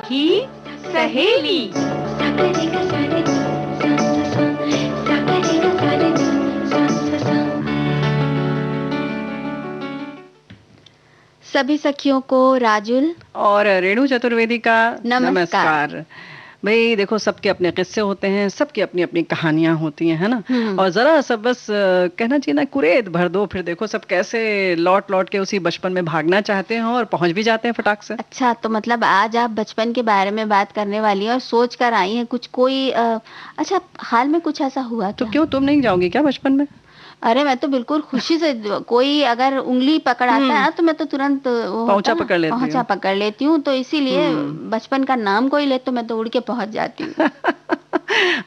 सखी सहेली। सभी सखियों को राजुल और रेणु चतुर्वेदी का नमस्कार। भाई देखो, सबके अपने किस्से होते हैं, सबकी अपनी अपनी कहानियां होती हैं, है ना। और जरा सब बस कहना चाहिए ना, कुरेद भर दो, फिर देखो सब कैसे लौट लौट के उसी बचपन में भागना चाहते हैं और पहुंच भी जाते हैं फटाक से। अच्छा, तो मतलब आज आप बचपन के बारे में बात करने वाली हैं और सोच कर आई हैं कुछ कोई अच्छा, हाल में कुछ ऐसा हुआ तो क्या? क्यों, तुम नहीं जाओगी क्या बचपन में? अरे मैं तो बिल्कुल खुशी से कोई अगर उंगली पकड़ आता है ना तो मैं तो तुरंत वो पहुंचा होता है ना, पकड़ लेती पहुंचा हूँ। पकड़ लेती हूँ। तो इसीलिए बचपन का नाम कोई ले तो मैं तो उड़ के पहुंच जाती हूँ।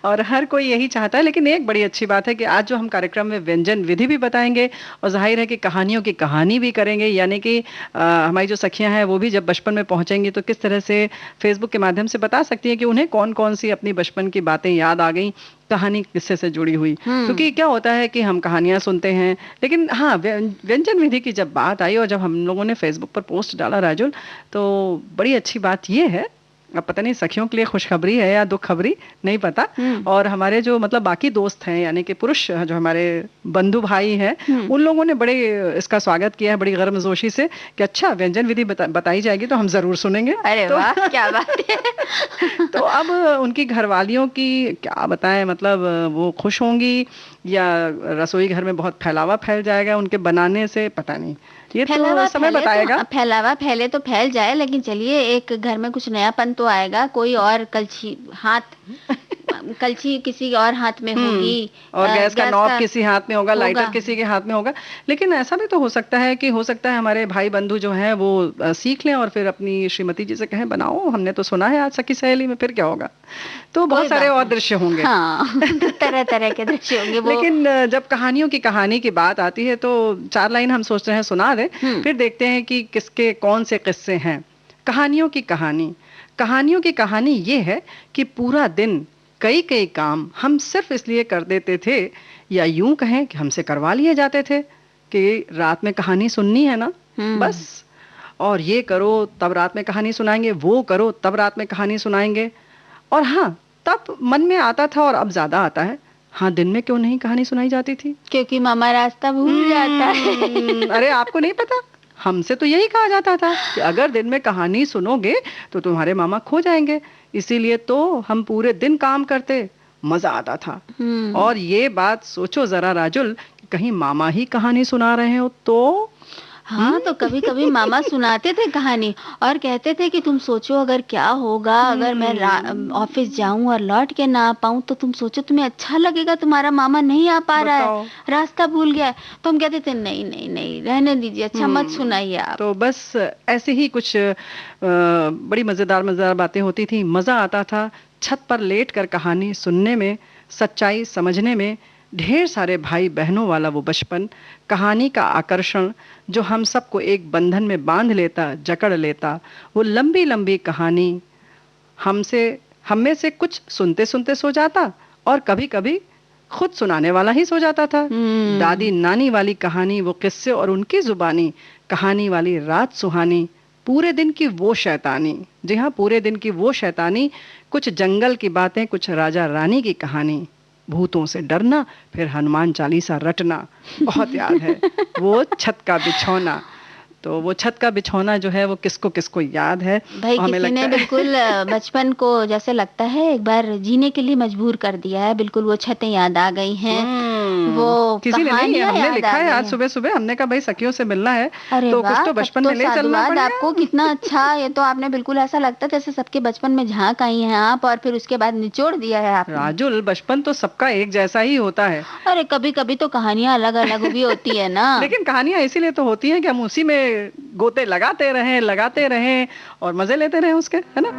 और हर कोई यही चाहता है। लेकिन एक बड़ी अच्छी बात है कि आज जो हम कार्यक्रम में व्यंजन विधि भी बताएंगे और जाहिर है कि कहानियों की कहानी भी करेंगे, यानी कि हमारी जो सखियां हैं वो भी जब बचपन में पहुंचेंगी तो किस तरह से फेसबुक के माध्यम से बता सकती हैं कि उन्हें कौन कौन सी अपनी बचपन की बातें याद आ गई, कहानी किस्से से जुड़ी हुई। क्योंकि क्या होता है कि हम कहानियां सुनते हैं, लेकिन हाँ, व्यंजन विधि की जब बात आई और जब हम लोगों ने फेसबुक पर पोस्ट डाला राजुल, तो बड़ी अच्छी बात ये है, अब पता नहीं सखियों के लिए खुशखबरी है या दुख खबरी, नहीं पता। और हमारे जो मतलब बाकी दोस्त हैं, यानी कि पुरुष जो हमारे बंधु भाई हैं, उन लोगों ने बड़े इसका स्वागत किया है बड़ी गर्मजोशी से कि अच्छा व्यंजन विधि बताई जाएगी तो हम जरूर सुनेंगे। अरे तो वाह, क्या बात है। तो अब उनकी घरवालियों की क्या बताएं, मतलब वो खुश होंगी या रसोई घर में बहुत फैलावा फैल जाएगा उनके बनाने से, पता नहीं, ये तो समय बताएगा। फैलावा फैले तो फैल जाए, लेकिन चलिए एक घर में कुछ नयापन तो आएगा। कोई और कलछी किसी और हाथ में होगी और गैस का नॉब किसी हाथ में होगा, लाइटर किसी के हाथ में होगा। लेकिन ऐसा भी तो हो सकता है कि हो सकता है हमारे भाई बंधु जो हैं वो सीख लें और फिर अपनी श्रीमती जी से कहें बनाओ, हमने तो सुना है आज सखी सहेली में, फिर क्या होगा। तो बहुत सारे और दृश्य होंगे। हाँ, तरह तरह के दृश्य होंगे वो। लेकिन जब कहानियों की कहानी की बात आती है तो 4 लाइन हम सोच रहे हैं सुना दें, फिर देखते हैं कि किसके कौन से किस्से हैं। कहानियों की कहानी ये है कि पूरा दिन कई कई काम हम सिर्फ इसलिए कर देते थे, या यूं कहें कि हमसे करवा लिए जाते थे कि रात में कहानी सुननी है ना, बस, और ये करो तब रात में कहानी सुनाएंगे, वो करो तब रात में कहानी सुनाएंगे। और हाँ, तब मन में आता था और अब ज्यादा आता है, हाँ दिन में क्यों नहीं कहानी सुनाई जाती थी? क्योंकि मामा रास्ता भूल जाता है। अरे आपको नहीं पता, हमसे तो यही कहा जाता था कि अगर दिन में कहानी सुनोगे तो तुम्हारे मामा खो जाएंगे, इसीलिए तो हम पूरे दिन काम करते, मजा आता था। और ये बात सोचो जरा राजुल, कहीं मामा ही कहानी सुना रहे हो तो। हाँ, तो कभी कभी मामा सुनाते थे कहानी और कहते थे कि तुम सोचो अगर क्या होगा अगर मैं ऑफिस जाऊं और लौट के ना आ पाऊं, तो तुम सोचो तुम्हें अच्छा लगेगा, तुम्हारा मामा नहीं आ पा रहा है, रास्ता भूल गया है। तो हम कहते थे नहीं नहीं नहीं, रहने दीजिए, अच्छा मत सुनाइए आप। तो बस ऐसे ही कुछ बड़ी मजेदार बातें होती थी, मजा आता था छत पर लेट कर कहानी सुनने में, सच्चाई समझने में। ढेर सारे भाई बहनों वाला वो बचपन, कहानी का आकर्षण जो हम सबको एक बंधन में बांध लेता, जकड़ लेता। वो लंबी लंबी कहानी हम में से कुछ सुनते सुनते सो जाता और कभी कभी खुद सुनाने वाला ही सो जाता था। दादी नानी वाली कहानी, वो किस्से और उनकी जुबानी, कहानी वाली रात सुहानी, पूरे दिन की वो शैतानी, जी हाँ पूरे दिन की वो शैतानी, कुछ जंगल की बातें, कुछ राजा रानी की कहानी, भूतों से डरना, फिर हनुमान चालीसा रटना, बहुत याद है वो छत का बिछौना। तो वो छत का बिछौना जो है वो किसको किसको याद है भाई, किसी ने बिल्कुल बचपन को जैसे लगता है एक बार जीने के लिए मजबूर कर दिया है। बिल्कुल वो छतें याद आ गई हैं, वो किसी ने नहीं, हमने लिखा है आज सुबह सुबह, हमने कहा भाई सखियों से मिलना है तो कुछ तो बचपन में ले चलना पड़ेगा आपको। कितना अच्छा, ये तो आपने बिल्कुल ऐसा लगता है जैसे सबके बचपन में झांक आई हैं आप और फिर उसके बाद निचोड़ दिया है आपने। राजुल, बचपन तो सबका एक जैसा ही होता है। अरे कभी कभी तो कहानियां अलग अलग भी होती है ना। लेकिन कहानियां इसीलिए तो होती हैं कि हम उसी में गोते लगाते रहें और मजे लेते रहें उसके, है ना।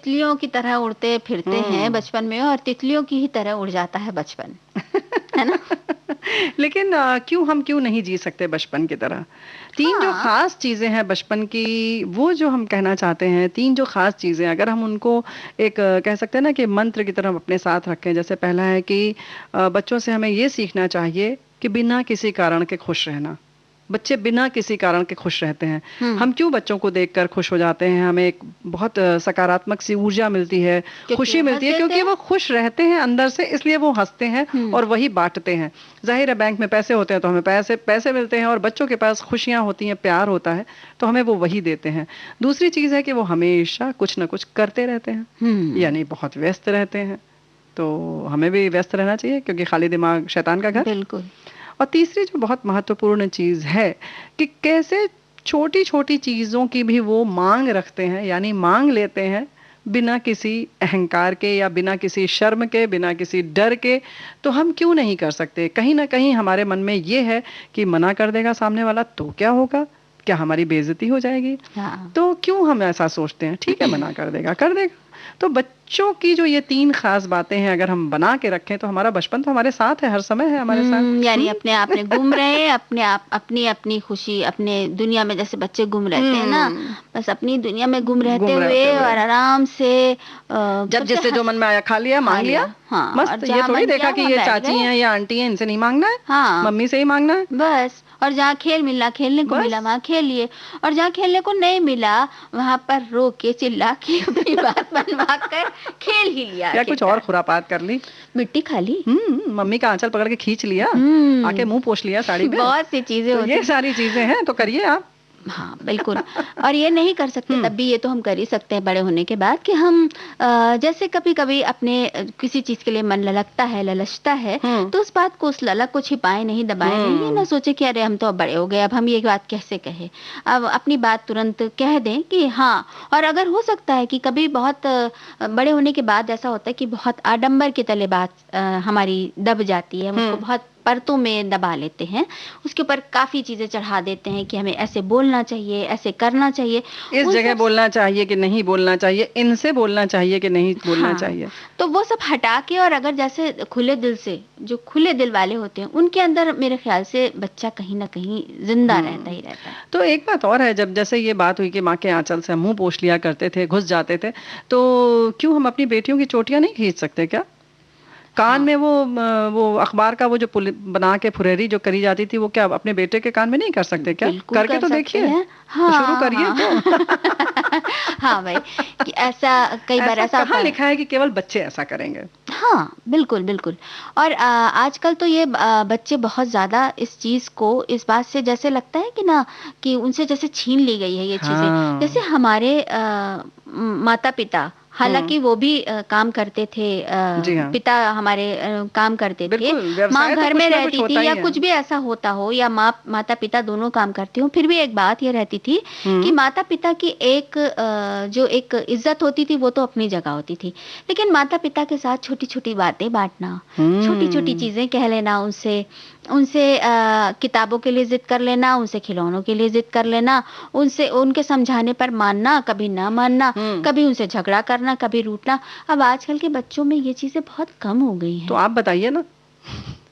तितलियों की तरह उड़ते फिरते हैं बचपन में, और तितलियों की ही तरह उड़ जाता है बचपन, है ना? लेकिन क्यों नहीं जी सकते बचपन की तरह? 3 जो हाँ। खास चीज़ें हैं बचपन की, वो जो हम कहना चाहते हैं, 3 जो खास चीज़ें अगर हम उनको एक कह सकते हैं ना कि मंत्र की तरह हम अपने साथ रखें। जैसे पहला है कि बच्चों से हमें ये सीखना चाहिए कि बिना किसी कारण के खुश रहना। बच्चे बिना किसी कारण के खुश रहते हैं। हम क्यों बच्चों को देखकर खुश हो जाते हैं? हमें एक बहुत सकारात्मक सी ऊर्जा मिलती है, खुशी मिलती है, क्योंकि वो खुश रहते हैं अंदर से, इसलिए वो हँसते हैं और वही बाँटते हैं। ज़ाहिर है बैंक में पैसे होते हैं तो हमें पैसे मिलते हैं, और बच्चों के पास खुशियाँ होती हैं, प्यार होता है, तो हमें वो वही देते हैं। दूसरी चीज़ है कि वो हमेशा कुछ न कुछ करते रहते हैं, यानी बहुत व्यस्त रहते हैं। तो हमें भी व्यस्त रहना चाहिए, क्योंकि खाली दिमाग शैतान का घर। बिल्कुल। और तीसरी जो बहुत महत्वपूर्ण चीज़ है कि कैसे छोटी-छोटी चीज़ों की भी वो माँग रखते हैं, यानी माँग लेते हैं बिना किसी अहंकार के या बिना किसी शर्म के, बिना किसी डर के। तो हम क्यों नहीं कर सकते? कहीं न कहीं हमारे मन में ये है कि मना कर देगा सामने वाला तो क्या होगा? क्या हमारी बेइज़्ज़ती हो जाएगी? हाँ। तो क्यों हम ऐसा सोचते हैं? ठीक है, मना कर देगा, कर देगा। तो बच्चों की जो ये 3 खास बातें हैं, अगर हम बना के रखें, तो हमारा बचपन तो हमारे साथ है, हर समय है हमारे साथ। यानी अपने आप में गुम रहे, अपने आप अपनी खुशी अपने दुनिया में, जैसे बच्चे गुम रहते हैं ना, बस अपनी दुनिया में गुम रहते हुए और आराम से जब जिससे जो मन में आया खा लिया, मांग लिया। हाँ, मस्त। ये थोड़ी देखा कि ये चाची हैं या आंटी हैं, इनसे नहीं मांगना है, हाँ, मम्मी से ही मांगना है बस। और जहाँ खेलने को मिला वहाँ खेल लिए, और जहाँ खेलने को नहीं मिला वहाँ पर रो के चिल्ला के अपनी बात मनवा कर खेल ही लिया, या कुछ और खुरापात कर ली, मिट्टी खा ली, मम्मी का आंचल पकड़ के खींच लिया, आके मुंह पोंछ लिया साड़ी पे। बहुत सी चीजें होती हैं। ये सारी चीजें हैं, तो करिए आप। हाँ, बिल्कुल। और ये नहीं कर सकते तब भी, ये तो हम कर ही सकते हैं बड़े होने के बाद, कि हम जैसे कभी-कभी अपने किसी चीज़ के लिए मन ललकता है, ललचता है, तो उस बात को, उस ललक को छिपाएँ नहीं, दबाएँ नहीं, ये ना सोचे कि अरे हम तो अब बड़े हो गए, अब हम ये बात कैसे कहें? अब अपनी बात तुरंत कह दें कि हाँ। और अगर हो सकता है कि कभी बहुत बड़े होने के बाद ऐसा होता है कि बहुत आडंबर के तले बात हमारी दब जाती है, हम उसको बहुत परतों में दबा लेते हैं, उसके ऊपर काफ़ी चीज़ें चढ़ा देते हैं कि हमें ऐसे बोलना चाहिए, ऐसे करना चाहिए, इस जगह बोलना चाहिए कि नहीं बोलना चाहिए, इनसे बोलना चाहिए कि नहीं बोलना चाहिए। तो वो सब हटा के, और अगर जैसे खुले दिल से, जो खुले दिल वाले होते हैं, उनके अंदर मेरे ख्याल से बच्चा कहीं न कहीं जिंदा रहता ही रहता है। तो एक बात और है, जब जैसे ये बात हुई कि माँ के आंचल से मुंह पोंछ लिया करते थे, घुस जाते थे, तो क्यों हम अपनी बेटियों की चोटियां नहीं खींच सकते क्या? कान में वो अखबार का वो जो बना के फुरेरी जो करी जाती थी, वो क्या अपने बेटे के कान में नहीं कर सकते क्या? करके तो देखिए, हाँ, तो शुरू करिए। तो हाँ भाई, कि ऐसा कई बार ऐसा कहाँ लिखा है कि केवल बच्चे ऐसा करेंगे? हाँ, बिल्कुल, बिल्कुल। और आजकल तो ये बच्चे बहुत ज़्यादा इस चीज़ को, इस बात से जैसे लगता है कि ना, कि उनसे जैसे छीन ली गई है ये चीज़ें। जैसे हमारे माता-पिता, हालाँकि वो भी काम करते थे, पिता हमारे काम करते थे, माँ घर में रहती थी, या कुछ भी ऐसा होता हो, या माता-पिता दोनों काम करते हो, फिर भी एक बात ये रहती थी कि माता-पिता की एक जो एक इज़्ज़त होती थी, वो तो अपनी जगह होती थी। लेकिन माता-पिता के साथ छोटी-छोटी बातें बाँटना, छोटी-छोटी चीज़ें कह लेना उनसे किताबों के लिए ज़िद कर लेना, उनसे खिलौनों के लिए ज़िद कर लेना, उनके समझाने पर मानना, कभी ना मानना, कभी उनसे झगड़ा करना, कभी रूठना। अब आजकल के बच्चों में ये चीज़ें बहुत कम हो गई हैं। तो आप बताइए ना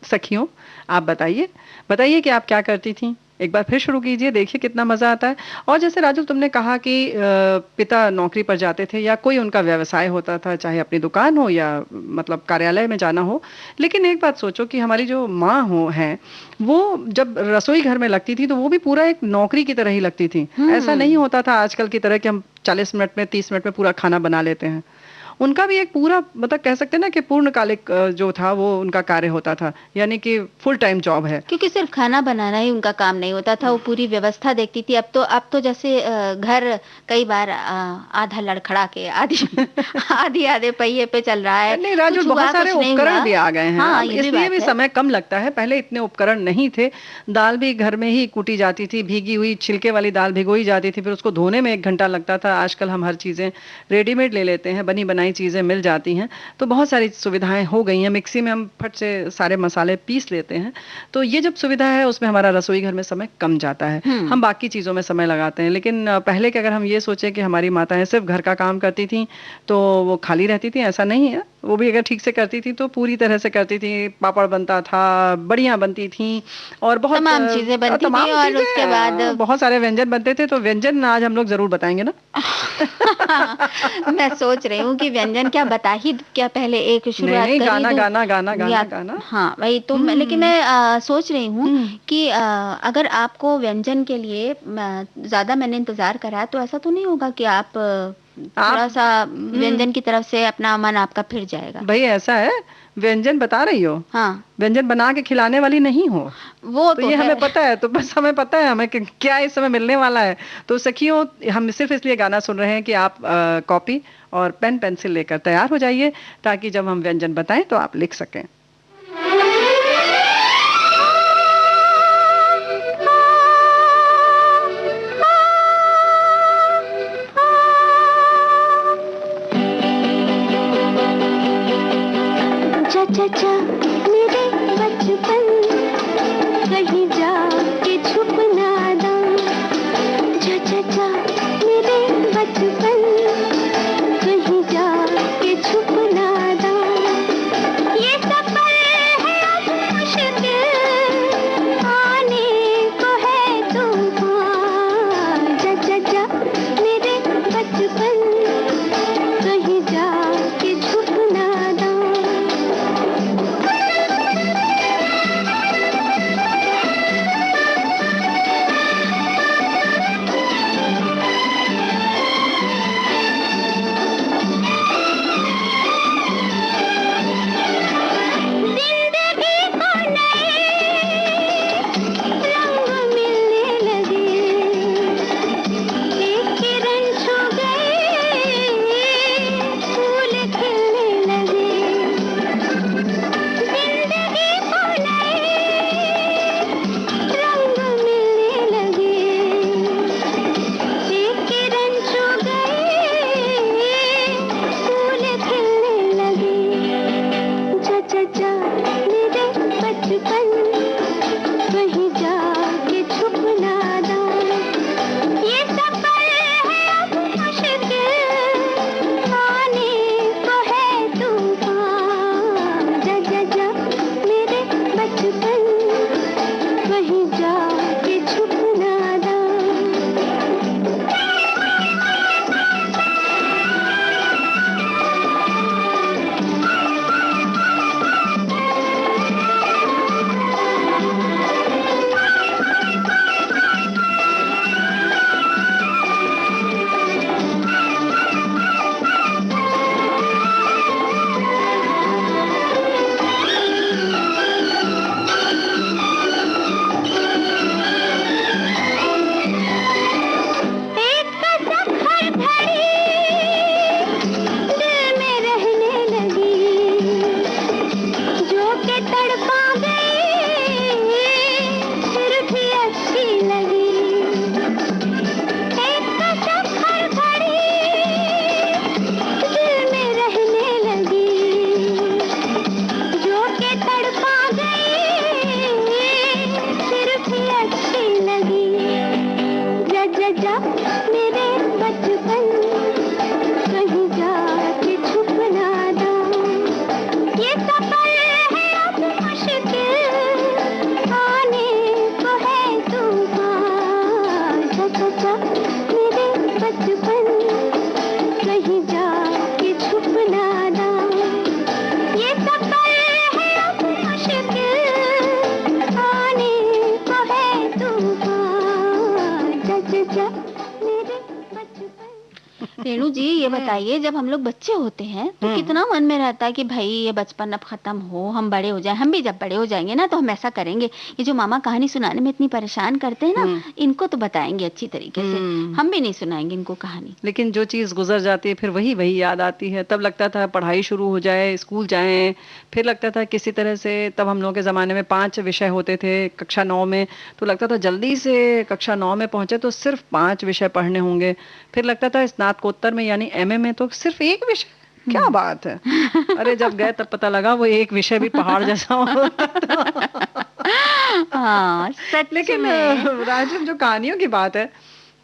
सखियों, आप बताइए कि आप क्या करती थीं? एक बार फिर शुरू कीजिए, देखिए कितना मज़ा आता है। और जैसे राजू तुमने कहा कि पिता नौकरी पर जाते थे या कोई उनका व्यवसाय होता था, चाहे अपनी दुकान हो या मतलब कार्यालय में जाना हो। लेकिन एक बात सोचो कि हमारी जो माँ हैं, वो जब रसोई घर में लगती थी तो वो भी पूरा एक नौकरी की तरह ही लगती थी। ऐसा नहीं होता था आजकल की तरह कि हम 40 मिनट में, 30 मिनट में पूरा खाना बना लेते हैं। उनका भी एक पूरा मतलब कह सकते हैं ना कि पूर्णकालिक जो था वो उनका कार्य होता था, यानी कि फुल टाइम जॉब है। क्योंकि सिर्फ खाना बनाना ही उनका काम नहीं होता था, वो पूरी व्यवस्था देखती थी। अब तो जैसे घर कई बार आधा लड़खड़ा के आधे पहिए पे चल रहा है। नहीं राजू, बहुत सारे उपकरण भी आ गए हैं। हाँ, इसलिए भी समय कम लगता है। पहले इतने उपकरण नहीं थे। दाल भी घर में ही कूटी जाती थी, भीगी हुई छिलके वाली दाल भिगोई जाती थी, फिर उसको धोने में 1 घंटा लगता था। आजकल हम हर चीजें रेडीमेड ले लेते हैं, बनी बनाई बनाई चीज़ें मिल जाती हैं, तो बहुत सारी सुविधाएं हो गई हैं। मिक्सी में हम फट से सारे मसाले पीस लेते हैं, तो ये जब सुविधा है उसमें हमारा रसोई घर में समय कम जाता है, हम बाकी चीज़ों में समय लगाते हैं। लेकिन पहले के अगर हम ये सोचें कि हमारी माताएं सिर्फ घर का काम करती थी तो वो खाली रहती थी, ऐसा नहीं है। वो भी अगर ठीक से करती थी तो पूरी तरह से करती थी, पापड़ बनता था, बड़ियाँ बनती थी और बहुत तमाम चीजें बनती तमाम थी, और चीज़ें, उसके बाद बहुत सारे व्यंजन बनते थे। तो व्यंजन आज हम लोग जरूर बताएंगे ना। मैं सोच रही हूँ कि व्यंजन क्या बता ही क्या, पहले एक नहीं शुरुआत नहीं, कर ही गाना दूं गाना गाना गाना या गाना। हाँ वही तो लेकिन मैं सोच रही हूँ कि अगर आपको व्यंजन के लिए ज्यादा मैंने इंतजार करा तो ऐसा तो नहीं होगा कि आप थोड़ा आप सा व्यंजन की तरफ से अपना मन आपका फिर जाएगा। भाई ऐसा है, व्यंजन बता रही हो, हाँ व्यंजन बना के खिलाने वाली नहीं हो। वो तो तो ये है। हमें पता है, तो बस हमें पता है हमें कि क्या इस समय मिलने वाला है। तो सखियों, हम सिर्फ इसलिए गाना सुन रहे हैं कि आप कॉपी और पेन पेंसिल लेकर तैयार हो जाइए, ताकि जब हम व्यंजन बताएं तो आप लिख सकें। चा चा चा मेरे बचपन, कहीं जा के छुप ना दम। चा चा चा मेरे बचपन, कहीं जा के छुप ना दम। ये सफर है अब मुश्किल, आने को है तूफान। चा चा चा मेरे बचपन, कहीं जा के छुप ना दम। जिंदगी को नए रंग मिलने लगे, एक किरण छू गए, फूल खिलने लगे। जिंदगी को नए रंग मिलने लगे, एक किरण छू गए, फूल खिलने लगे। चा चा चा मेरे बचपन, कहीं जा के छुप ना दम। ये सफर है अब मुश्किल, आने को है तूफान। जा जा जा मेरे बचपन, कहीं जा के छुप ना दम। एक कसक हर घड़ी दिल में रहने लगी, जो के तड़पा गई फिर भी अच्छी लगी। एक कसक हर घड़ी दिल में रहने लगी, जो के तड़पा गई फिर भी अच्छी लगी। जा जा जा मेरे बचपन, कहीं जा के छुप ना दम। ये सफर है अब मुश्किल, आने को है तूफान। जा जा जा मेरे बचपन, कहीं जा के छुप ना दम। ये सफर है अब मुश्किल, आने को है तूफान। जा जा जा मेरे बचपन। रेणु जी ये बताइए, जब हम लोग बच्चे होते हैं तो कितना मन में रहता है कि भाई ये बचपन अब खत्म हो, हम बड़े हो जाएं। हम भी जब बड़े हो जाएंगे ना तो हम ऐसा करेंगे, ये जो मामा कहानी सुनाने में इतनी परेशान करते हैं ना, इनको तो बताएंगे अच्छी तरीके से, हम भी नहीं सुनाएंगे इनको कहानी। लेकिन जो चीज़ गुजर जाती है फिर वही वही याद आती है। तब लगता था पढ़ाई शुरू हो जाए, स्कूल जाएं, फिर लगता था किसी तरह से, तब हम लोगों के ज़माने में 5 विषय होते थे कक्षा 9 में, तो लगता था जल्दी से कक्षा 9 में पहुंचे तो सिर्फ 5 विषय पढ़ने होंगे। फिर लगता था स्नातकोत्तर में यानी एमए में तो सिर्फ 1 विषय, क्या बात है। अरे जब गए तब पता लगा वो एक विषय भी पहाड़ जैसा होता था। हाँ, सच लेकिन में। राजम, जो कहानियों की बात है,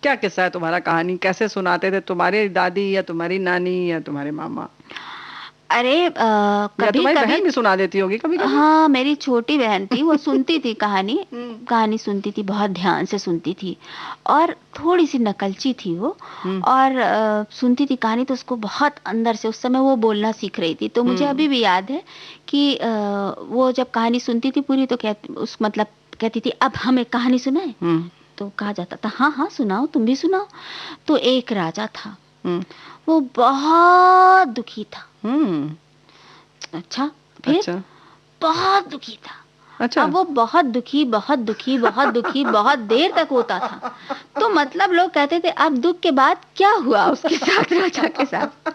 क्या किस्सा है तुम्हारा? कहानी कैसे सुनाते थे तुम्हारे दादी या तुम्हारी नानी या तुम्हारे मामा, अरे या कभी तुम्हारी कभी। बहन भी सुना देती होगी कभी कभी? हाँ, मेरी छोटी बहन थी, वो सुनती थी कहानी। हम्म। कहानी सुनती थी, बहुत ध्यान से सुनती थी, और थोड़ी सी नकलची थी वो। हम्म। और सुनती थी कहानी तो उसको बहुत अंदर से, उस समय वो बोलना सीख रही थी, तो मुझे अभी भी याद है कि वो जब कहानी सुनती थी पूरी, तो कहती थी अब हम एक कहानी सुनाए। हम्म। तो कहा जाता था हाँ हाँ सुनाओ, तुम भी सुनाओ। तो एक राजा था, हम्म। वो बहुत दुखी था। हम्म। अच्छा, फिर अच्छा। बहुत दुखी था। अच्छा। अब वो बहुत दुखी, बहुत दुखी, बहुत दुखी, बहुत देर तक होता था। तो मतलब लोग कहते थे अब दुख के बाद क्या हुआ उसके साथ, राजा के साथ,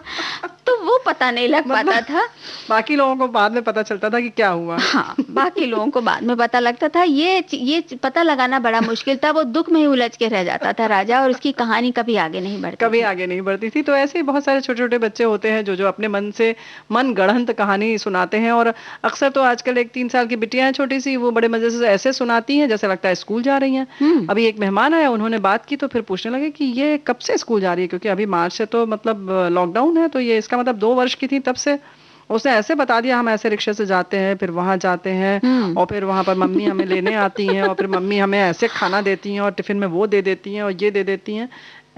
तो वो पता नहीं लग मतलब पाता था। बाकी लोगों को बाद में पता चलता था कि क्या हुआ। हाँ, बाकी लोगों को बाद में पता लगता था। ये पता लगाना बड़ा मुश्किल था। वो दुख में ही उलझ के रह जाता था राजा, और उसकी कहानी कभी आगे नहीं बढ़ती कभी थी। आगे नहीं बढ़ती थी। तो ऐसे ही बहुत सारे छोटे छोटे बच्चे होते हैं जो जो अपने मन से मन गढ़ंत कहानी सुनाते हैं। और अक्सर तो आजकल एक 3 साल की बिटिया है छोटी सी, वो बड़े मजे से ऐसे सुनाती हैं जैसे लगता है स्कूल जा रही हैं। हम्म। अभी एक मेहमान आया, उन्होंने बात की तो फिर पूछने लगे कि ये कब से स्कूल जा रही है, क्योंकि अभी मार्च से तो मतलब लॉकडाउन है, तो ये इसका मतलब 2 वर्ष की थी तब से। उसने ऐसे बता दिया, हम ऐसे रिक्शे से जाते हैं, फिर वहां जाते हैं, हम्म। और फिर वहां पर मम्मी हमें लेने आती हैं, और फिर मम्मी हमें ऐसे खाना देती हैं, और टिफिन में वो दे देती हैं और ये दे देती हैं।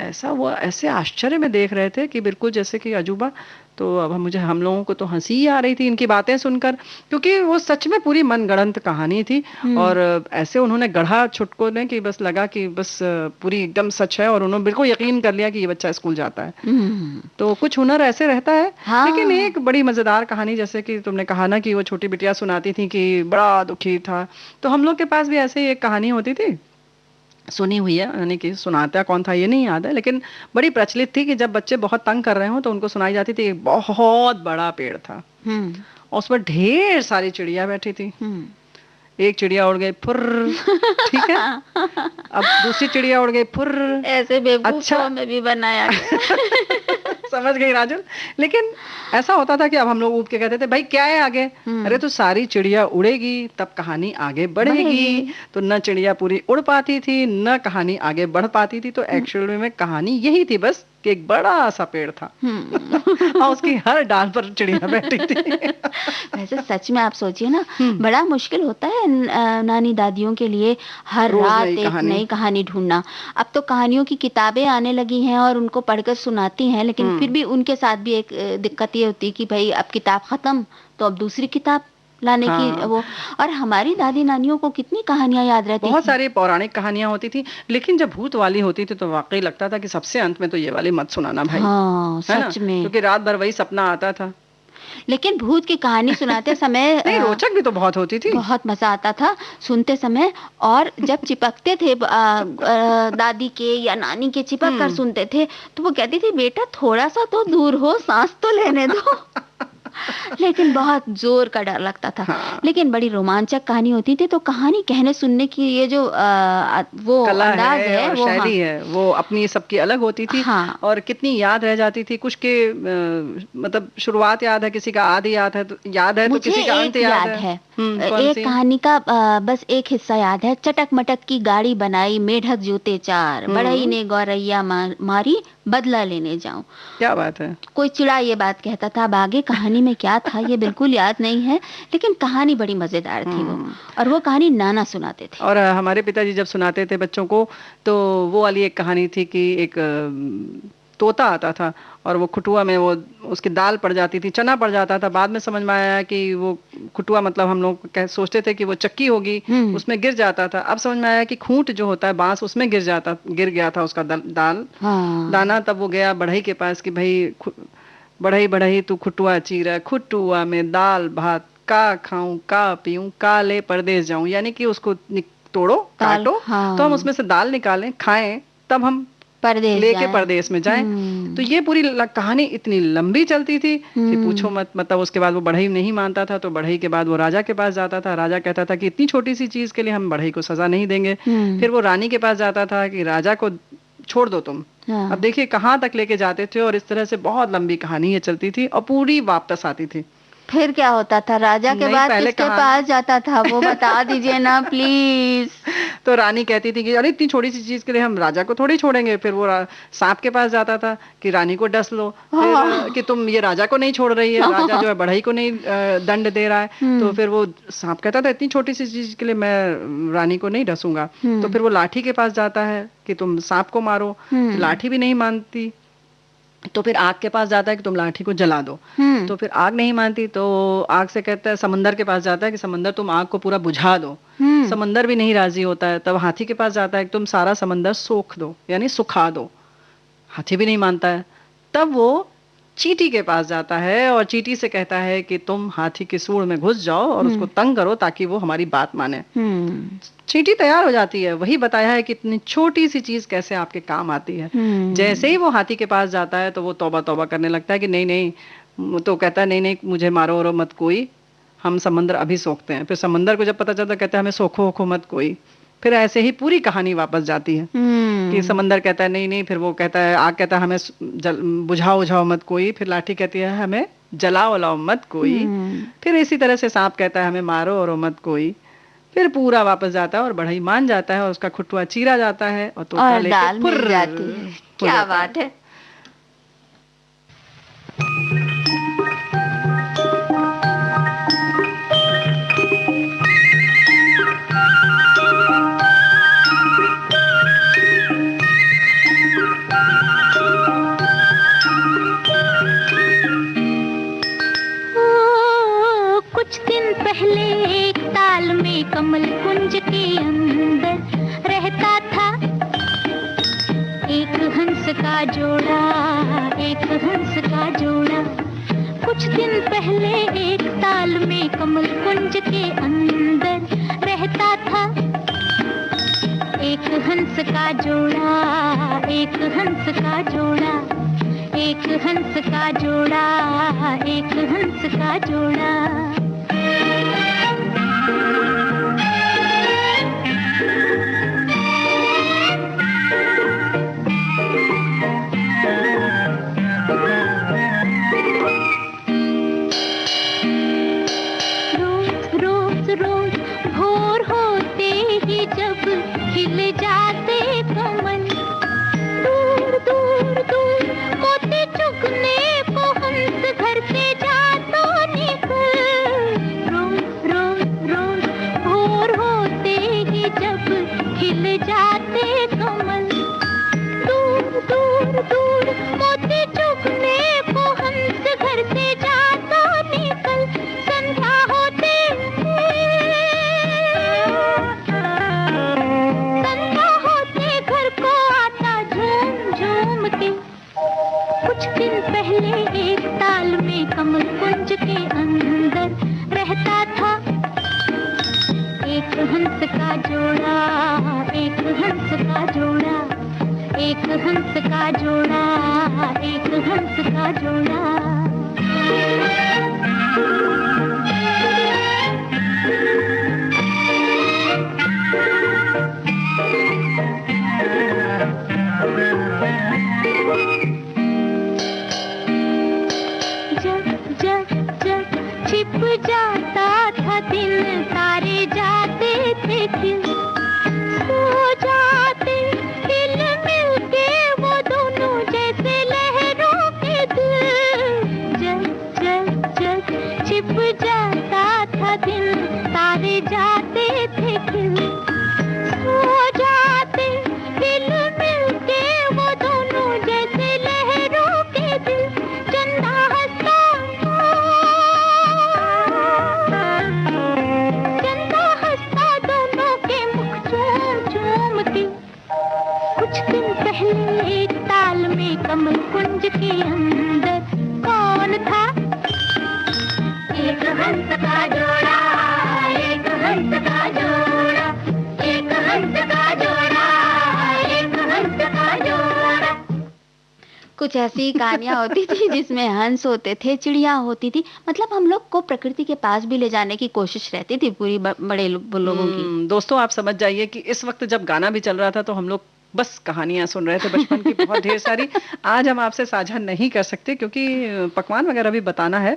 ऐसा वो ऐसे आश्चर्य में देख रहे थे कि बिल्कुल जैसे कि अजूबा। तो अब हम लोगों को तो हंसी ही आ रही थी इनकी बातें सुनकर, क्योंकि वो सच में पूरी मनगढ़ंत कहानी थी। हम्म। और ऐसे उन्होंने गढ़ा छुटकों ने कि बस लगा कि बस पूरी एकदम सच है, और उन्होंने बिल्कुल यकीन कर लिया कि ये बच्चा स्कूल जाता है। हम्म। तो कुछ हुनर ऐसे रहता है। लेकिन हाँ। एक बड़ी मजेदार कहानी, जैसे कि तुमने कहा ना कि वो छोटी बिटिया सुनाती थी कि बड़ा दुखी था, तो हम लोग के पास भी ऐसे ही एक कहानी होती थी, सुनी हुई है, यानी कि सुनाता कौन था ये नहीं याद है, लेकिन बड़ी प्रचलित थी कि जब बच्चे बहुत तंग कर रहे हो तो उनको सुनाई जाती थी। एक बहुत बड़ा पेड़ था हम्म। और उस पर ढेर सारी चिड़िया बैठी थी। हम्म। एक चिड़िया उड़ गई फुर्र, ठीक है। अब दूसरी चिड़िया उड़ गई फुर्र। ऐसे बेवकूफों अच्छा। में भी बनाया गया। समझ गई राजुल। लेकिन ऐसा होता था कि अब हम लोग उठ के कहते थे भाई क्या है आगे? अरे तो सारी चिड़िया उड़ेगी तब कहानी आगे बढ़ेगी। बढ़ेगी। तो न चिड़िया पूरी उड़ पाती थी, न कहानी आगे बढ़ पाती थी। तो एक्चुअल में कहानी यही थी बस कि एक बड़ा सा पेड़ था और उसकी हर डाल पर चिड़िया बैठी थी। वैसे सच में आप सोचिए ना, हम्म। बड़ा मुश्किल होता है नानी दादियों के लिए हर रोज रात नई एक कहानी। नई कहानी ढूंढना। अब तो कहानियों की किताबें आने लगी हैं और उनको पढ़कर सुनाती हैं, लेकिन फिर भी उनके साथ भी एक दिक्कत ये होती है कि भाई अब किताब खत्म, तो अब दूसरी किताब लाने की हाँ। वो। और हमारी दादी नानियों को कितनी कहानियां याद रहती बहुत थी। सारी पौराणिक कहानियां होती थी, लेकिन जब भूत वाली होती थी तो वाकई लगता था कि सबसे अंत में तो ये वाली मत सुनाना भाई, हाँ, है ना, सच में। क्योंकि रात भर वही सपना आता था। लेकिन भूत की कहानी सुनाते समय नहीं, रोचक भी तो बहुत होती थी। बहुत मजा आता था सुनते समय। और जब चिपकते थे दादी के या नानी के, चिपक कर सुनते थे, तो वो कहती थी बेटा थोड़ा सा तो दूर हो, सांस तो लेने दो। लेकिन बहुत जोर का डर लगता था। हाँ। लेकिन बड़ी रोमांचक कहानी होती थी। तो कहानी कहने सुनने की ये जो वो कला अंदाज है है और वो, हाँ। शैली है, वो अपनी सबकी अलग होती थी। हाँ। और कितनी याद रह जाती थी। कुछ के मतलब शुरुआत याद है, किसी का आदि याद है, तो मुझे किसी का अंत एक याद याद है। कौन एक सी? कहानी का बस एक हिस्सा याद है। चटक मटक की गाड़ी बनाई, मेढक जूते चार, बढ़ई ने गौरैया मारी, बदला लेने जाऊं। क्या बात है। कोई चिड़ा ये बात कहता था। अब आगे कहानी में क्या था ये बिल्कुल याद नहीं है, लेकिन कहानी बड़ी मजेदार थी वो। और वो कहानी नाना सुनाते थे। और हमारे पिताजी जब सुनाते थे बच्चों को, तो वो वाली एक कहानी थी कि एक तोता आता था और वो खुटुआ में वो उसकी दाल पड़ जाती थी, चना पड़ जाता था। बाद में समझ में आया कि वो खुटुआ मतलब हम लोग सोचते थे कि वो चक्की होगी, उसमें गिर जाता था। अब समझ में आया कि खूंट जो होता है बांस, उसमें गिर गया था उसका दाल हाँ। दाना। तब वो गया बढ़ई के पास कि भाई बढ़ई बढ़ई तू खुटुआ चीरा, खुटुआ में दाल भात का खाऊं का पीऊं का ले परदेस जाऊं। यानी कि उसको तोड़ो काटो, हाँ। तो हम उसमें से दाल निकालें खाएं, तब हम परदेस लेके जाएं। परदेस में जाएं। तो ये पूरी कहानी इतनी लंबी चलती थी कि पूछो मत। मतलब उसके बाद वो बढ़ई नहीं मानता था, तो बढ़ई के बाद वो राजा के पास जाता था। राजा कहता था कि इतनी छोटी सी चीज के लिए हम बढ़ई को सजा नहीं देंगे। फिर वो रानी के पास जाता था कि राजा को छोड़ दो तुम। हाँ। अब देखिए कहाँ तक लेके जाते थे, और इस तरह से बहुत लंबी कहानी ये चलती थी और पूरी वापस आती थी। फिर क्या होता था? राजा के नहीं, बाद पहले किसके कहानी पास जाता था वो बता दीजिए ना प्लीज। तो रानी कहती थी कि अरे इतनी छोटी सी चीज के लिए हम राजा को थोड़ी छोड़ेंगे। फिर वो सांप के पास जाता था कि रानी को डस लो, फिर कि तुम ये राजा को नहीं छोड़ रही है, राजा जो है बढ़ई को नहीं दंड दे रहा है। तो फिर वो सांप कहता था इतनी छोटी सी चीज के लिए मैं रानी को नहीं डसूंगा। तो फिर वो लाठी के पास जाता है कि तुम सांप को मारो, तो लाठी भी नहीं मानती। तो फिर आग के पास जाता है कि तुम लाठी को जला दो, तो फिर आग नहीं मानती। तो आग से कहता है, समंदर के पास जाता है कि समंदर तुम आग को पूरा बुझा दो, समंदर भी नहीं राजी होता है। तब हाथी के पास जाता है कि तुम सारा समंदर सोख दो, यानी सुखा दो, हाथी भी नहीं मानता है। तब वो चींटी के पास जाता है और चींटी से कहता है कि तुम हाथी के सूंड में घुस जाओ और उसको तंग करो ताकि वो हमारी बात माने। चींटी तैयार हो जाती है, वही बताया है कि इतनी छोटी सी चीज कैसे आपके काम आती है। जैसे ही वो हाथी के पास जाता है तो वो तौबा तौबा करने लगता है कि नहीं नहीं, तो कहता है नहीं नहीं मुझे मारो और मत कोई, हम समंदर अभी सोखते हैं। फिर समंदर को जब पता चलता है कहता है हमें सोखो ओखो मत कोई। फिर ऐसे ही पूरी कहानी वापस जाती है कि समंदर कहता है नहीं नहीं, फिर वो कहता है, आग कहता है हमें बुझाओ उझाओ मत कोई, फिर लाठी कहती है हमें जलाओ वलाओ मत कोई, फिर इसी तरह से सांप कहता है हमें मारो और मत कोई। फिर पूरा वापस जाता है और बढ़ई मान जाता है और उसका खुटुआ चीरा जाता है और तोता और लेके दाल मिल फुर्र जाती है। हो क्या जाता है। बात है। कुछ दिन पहले एक ताल में कमल कुंज के अंदर रहता था एक हंस का जोड़ा, एक हंस का जोड़ा। कुछ दिन पहले एक ताल में कमल कुंज के अंदर रहता था एक हंस का जोड़ा, एक हंस का जोड़ा, एक हंस का जोड़ा, एक हंस का जोड़ा। रोज रोज भोर होते ही जब खिल जाते कमल, दूर दूर दूर मोती चुगने को हंस घर से जाता निकल। रोज रोज रोज भोर होते ही जब खिल जाते कमल, दूर दूर दूर मोती चुगने को हंस घर से जाता निकल। संध्या होते घर को आता झूम झूम के। कुछ दिन पहले एक ताल में कमल कुंज के अंदर रहता था एक हंस का जोड़ा, एक हंस का जोड़ा, एक हंस का जोड़ा, एक हंस का जोड़ा। छिप जाता था दिन, तारे जाते थे खिल, सो जाते हिल मिल के वो दोनों जैसे लहरों के दिल। जग जग जग छिप जाता था दिन, तारे जाते थे खिल, सो जाते हिल मिल के वो दोनों जैसे लहरों के दिल। चंदा हंसता दोनों के मुख चूम चूम के। कुछ दिन पहले एक ताल में कमल कुंज के अंदर कौन था? एक हंस का जोड़ा, एक हंस का जोड़ा, एक हंस का जोड़ा, एक हंस का जोड़ा। कुछ ऐसी कहानियां होती थी जिसमें हंस होते थे, चिड़िया होती थी, मतलब हम लोग को प्रकृति के पास भी ले जाने की कोशिश रहती थी पूरी बड़े लोगों की। दोस्तों आप समझ जाइए कि इस वक्त जब गाना भी चल रहा था तो हम लोग बस कहानियां सुन रहे थे बचपन की बहुत ढेर सारी। आज हम आपसे साझा नहीं कर सकते क्योंकि पकवान वगैरह भी बताना है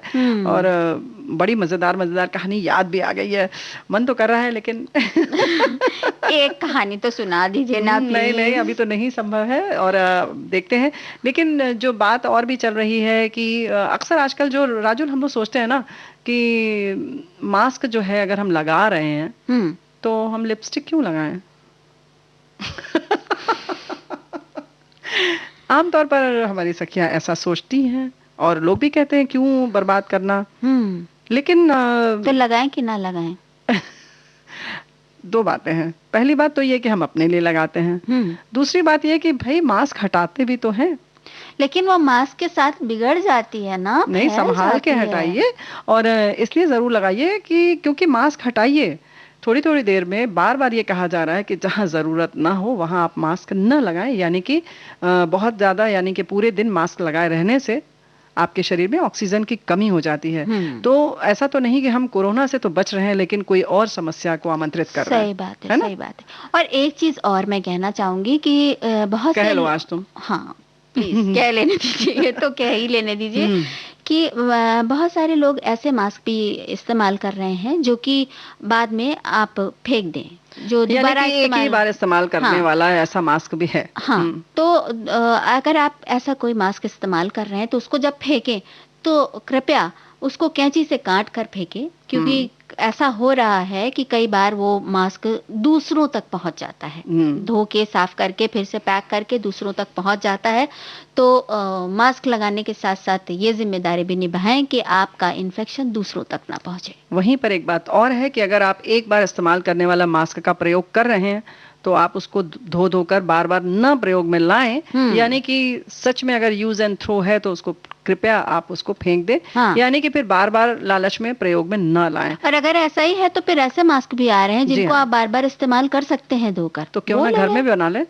और बड़ी मजेदार मजेदार कहानी याद भी आ गई है। मन तो कर रहा है लेकिन एक कहानी तो सुना दीजिए ना नहीं नहीं, अभी प्लीज। तो नहीं संभव है और देखते हैं। लेकिन जो बात और भी चल रही है कि अक्सर आजकल जो राजुल हम लोग सोचते हैं ना कि मास्क जो है अगर हम लगा रहे हैं तो हम लिपस्टिक क्यों लगाएं? आमतौर पर हमारी सखियां ऐसा सोचती हैं और लोग भी कहते हैं क्यों बर्बाद करना। लेकिन तो लगाएं कि ना लगाएं? दो बातें हैं। पहली बात तो ये कि हम अपने लिए लगाते हैं, दूसरी बात ये कि भाई मास्क हटाते भी तो हैं। लेकिन वो मास्क के साथ बिगड़ जाती है ना, नहीं, फैल संभाल के जाती है। हटाइए और इसलिए जरूर लगाइए कि क्योंकि मास्क हटाइए थोड़ी थोड़ी देर में बार बार ये कहा जा रहा है कि जहां जरूरत ना हो वहां आप मास्क न लगाएं, यानी कि बहुत ज्यादा यानी कि पूरे दिन मास्क लगाए रहने से आपके शरीर में ऑक्सीजन की कमी हो जाती है। तो ऐसा तो नहीं कि हम कोरोना से तो बच रहे हैं लेकिन कोई और समस्या को आमंत्रित कर रहे हैं। सही बात है, सही बात है। और एक चीज और मैं कहना चाहूंगी कि बहुत कह से लो आज तुम। हाँ प्लीज कह लेने दीजिए, ये तो कह ही लेने दीजिए कि बहुत सारे लोग ऐसे मास्क भी इस्तेमाल कर रहे हैं जो कि बाद में आप फेंक दें, जो दोबारा एक ही बार इस्तेमाल करने वाला ऐसा मास्क भी है। हाँ, तो अगर आप ऐसा कोई मास्क इस्तेमाल कर रहे हैं तो उसको जब फेंकें तो कृपया उसको कैंची से काट कर फेंकें, क्योंकि ऐसा हो रहा है कि कई बार वो मास्क दूसरों तक पहुंच जाता है, धो के साफ करके फिर से पैक करके दूसरों तक पहुंच जाता है। तो मास्क लगाने के साथ साथ ये जिम्मेदारी भी निभाएं कि आपका इन्फेक्शन दूसरों तक ना पहुंचे। वहीं पर एक बात और है कि अगर आप एक बार इस्तेमाल करने वाला मास्क का प्रयोग कर रहे हैं तो आप उसको धो धोकर बार बार न प्रयोग में लाएं, यानी कि सच में अगर यूज एंड थ्रो है तो उसको कृपया आप उसको फेंक दें। यानी कि फिर बार बार लालच में प्रयोग में न लाएं। और अगर ऐसा ही है तो फिर ऐसे मास्क भी आ रहे हैं जिनको आप बार बार इस्तेमाल कर सकते हैं धोकर। तो क्यों ना घर में भी बना लें।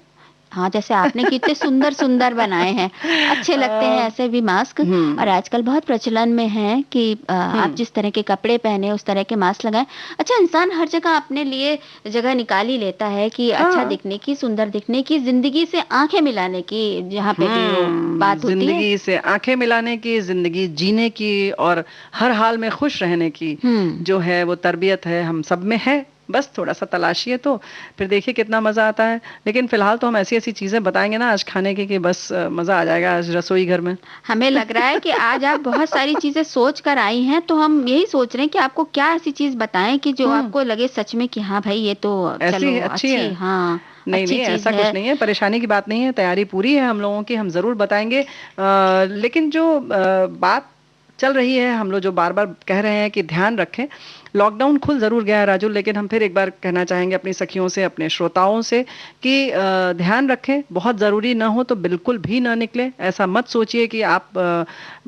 हाँ, जैसे आपने कितने सुंदर सुंदर बनाए हैं, अच्छे लगते हैं ऐसे भी मास्क। और आजकल बहुत प्रचलन में है कि आप जिस तरह के कपड़े पहने उस तरह के मास्क लगाएं। अच्छा, इंसान हर जगह अपने लिए जगह निकाल ही लेता है कि अच्छा दिखने की, सुंदर दिखने की, जिंदगी से आंखें मिलाने की, जहाँ पे भी वो बात होती है। जिंदगी से आंखें मिलाने की, जिंदगी जीने की और हर हाल में खुश रहने की जो है वो तरबियत है हम सब में है। बस थोड़ा सा तलाशिए तो फिर देखिए कितना मजा आता है। लेकिन फिलहाल तो हम ऐसी ऐसी चीजें बताएंगे ना आज खाने की कि बस मजा आ जाएगा आज रसोई घर में। हमें लग रहा है कि आज आप बहुत सारी चीजें सोच कर आई हैं, तो हम यही सोच रहे हैं कि आपको क्या ऐसी चीज बताएं कि जो आपको लगे सच में कि हाँ भाई ये तो चलो अच्छी है। हाँ, नहीं नहीं, ऐसा कुछ नहीं है, परेशानी की बात नहीं है, तैयारी पूरी है हम लोगों की, हम जरूर बताएंगे। लेकिन जो बात चल रही है, हम लोग जो बार बार कह रहे हैं कि ध्यान रखें। लॉकडाउन खुल जरूर गया है राजू, लेकिन हम फिर एक बार कहना चाहेंगे अपनी सखियों से, अपने श्रोताओं से कि ध्यान रखें। बहुत ज़रूरी ना हो तो बिल्कुल भी ना निकले। ऐसा मत सोचिए कि आप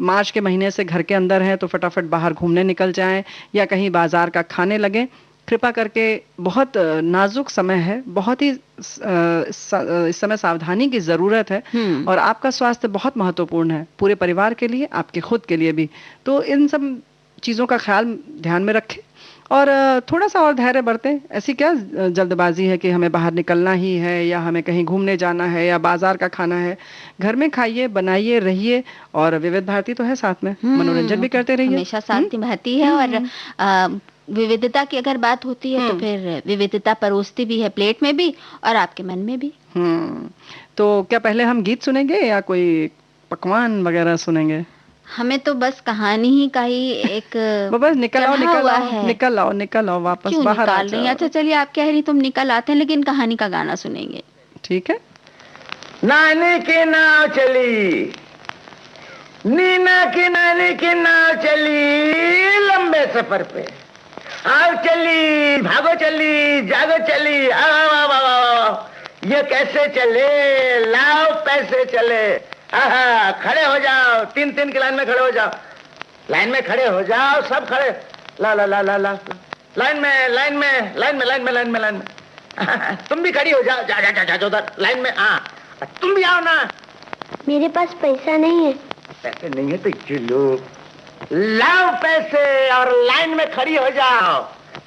मार्च के महीने से घर के अंदर हैं तो फटाफट बाहर घूमने निकल जाएं या कहीं बाजार का खाने लगें। कृपा करके बहुत नाजुक समय है, बहुत ही इस समय सावधानी की ज़रूरत है और आपका स्वास्थ्य बहुत महत्वपूर्ण है, पूरे परिवार के लिए, आपके खुद के लिए भी। तो इन सब चीज़ों का ख्याल ध्यान में रखें और थोड़ा सा और धैर्य बरतें। ऐसी क्या जल्दबाजी है कि हमें बाहर निकलना ही है या हमें कहीं घूमने जाना है या बाजार का खाना है। घर में खाइए, बनाइए, रहिए और विविध भारती तो है साथ में, मनोरंजन भी करते रहिए। हमेशा साथ निभाती है और विविधता की अगर बात होती है तो फिर विविधता परोसती भी है प्लेट में भी और आपके मन में भी। तो क्या पहले हम गीत सुनेंगे या कोई पकवान वगैरह सुनेंगे? हमें तो बस कहानी ही का ही एक बस निकल आओ वापस बाहर आ जाओ। अच्छा चलिए, आप कह रही तुम निकल आते हैं, लेकिन कहानी का गाना सुनेंगे। ठीक है। नानी की नाव चली, नीना की नानी की नाव चली लंबे सफर पे। आओ चली, भागो चली, जागो चली, आओ ये कैसे चले, लाओ पैसे चले। खड़े हो जाओ, 3-3 की लाइन में खड़े हो जाओ, लाइन में खड़े हो जाओ, सब खड़े, ला ला ला ला ला लाइन में लाइन में लाइन में लाइन में लाइन में लाइन में तुम भी खड़ी हो जाओ, जा जा जा जा उधर लाइन में। तुम भी आओ ना। मेरे पास पैसा नहीं है। पैसे नहीं है तो चलो लाओ पैसे और लाइन में खड़ी हो जाओ।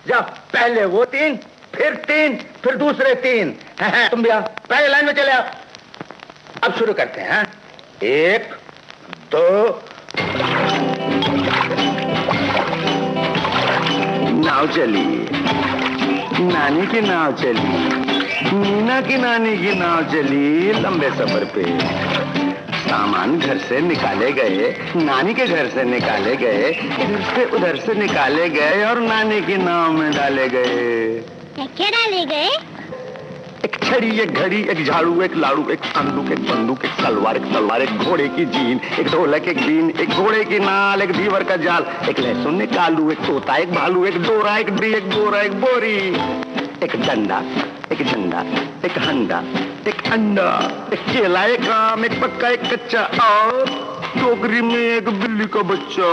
जब पहले वो 3 फिर 3, फिर दूसरे 3। तुम भी आओ, पहले लाइन में चले आओ। अब शुरू करते हैं। 1, 2। नाव चली, नानी की नाव चली, मीना की नानी की नाव चली लंबे सफर पे। सामान घर से निकाले गए, नानी के घर से निकाले गए, इधर से उधर से निकाले गए और नानी की नाव में डाले गए। क्या डाले गए? एक छड़ी, एक घड़ी, एक झाड़ू, एक लाड़ू, एक संदूक, एक बंदूक, एक तलवार, एक घोड़े की जीन, एक ढोलक, एक बीन, एक घोड़े की नाल, एक दीवर का जाल, एक लहसुन, एक आलू, एक तोता, एक भालू, एक डोरा, एक डी, एक बोरा, एक बोरी, एक डंडा, एक झंडा, एक हंडा, एक अंडा, एक केला, एक आम, एक पक्का, एक कच्चा और टोकरी में एक बिल्ली का बच्चा।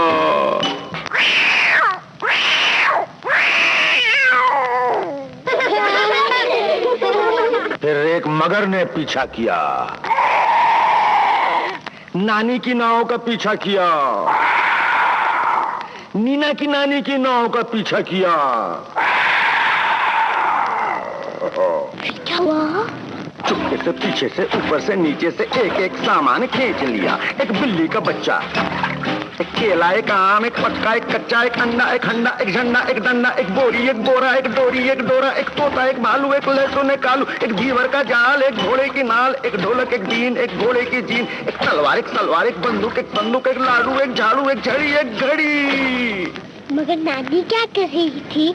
फिर एक मगर ने पीछा किया, नानी की नाव का पीछा किया, नीना की नानी की नाव का पीछा किया। क्या हुआ? चुपके से, पीछे से, ऊपर से, नीचे से एक एक सामान खींच लिया। एक बिल्ली का बच्चा, एक केला, एक आम, एक पक्का, एक कच्चा, एक अंडा, एक हंडा, एक झंडा, एक डंडा, एक बोरी, एक बोरा, एक डोरी, एक डोरा, एक तोता, एक भालू, एक लहसुन, एक आलू, एक दीवर का जाल, एक घोड़े की नाल, एक ढोलक, एक बीन, एक घोड़े की जीन, एक तलवार, एक सलवार, एक बंदूक, एक बंदूक, एक लाड़ू, एक झाड़ू, एक छड़ी, एक घड़ी। मगर नानी क्या कर रही थी?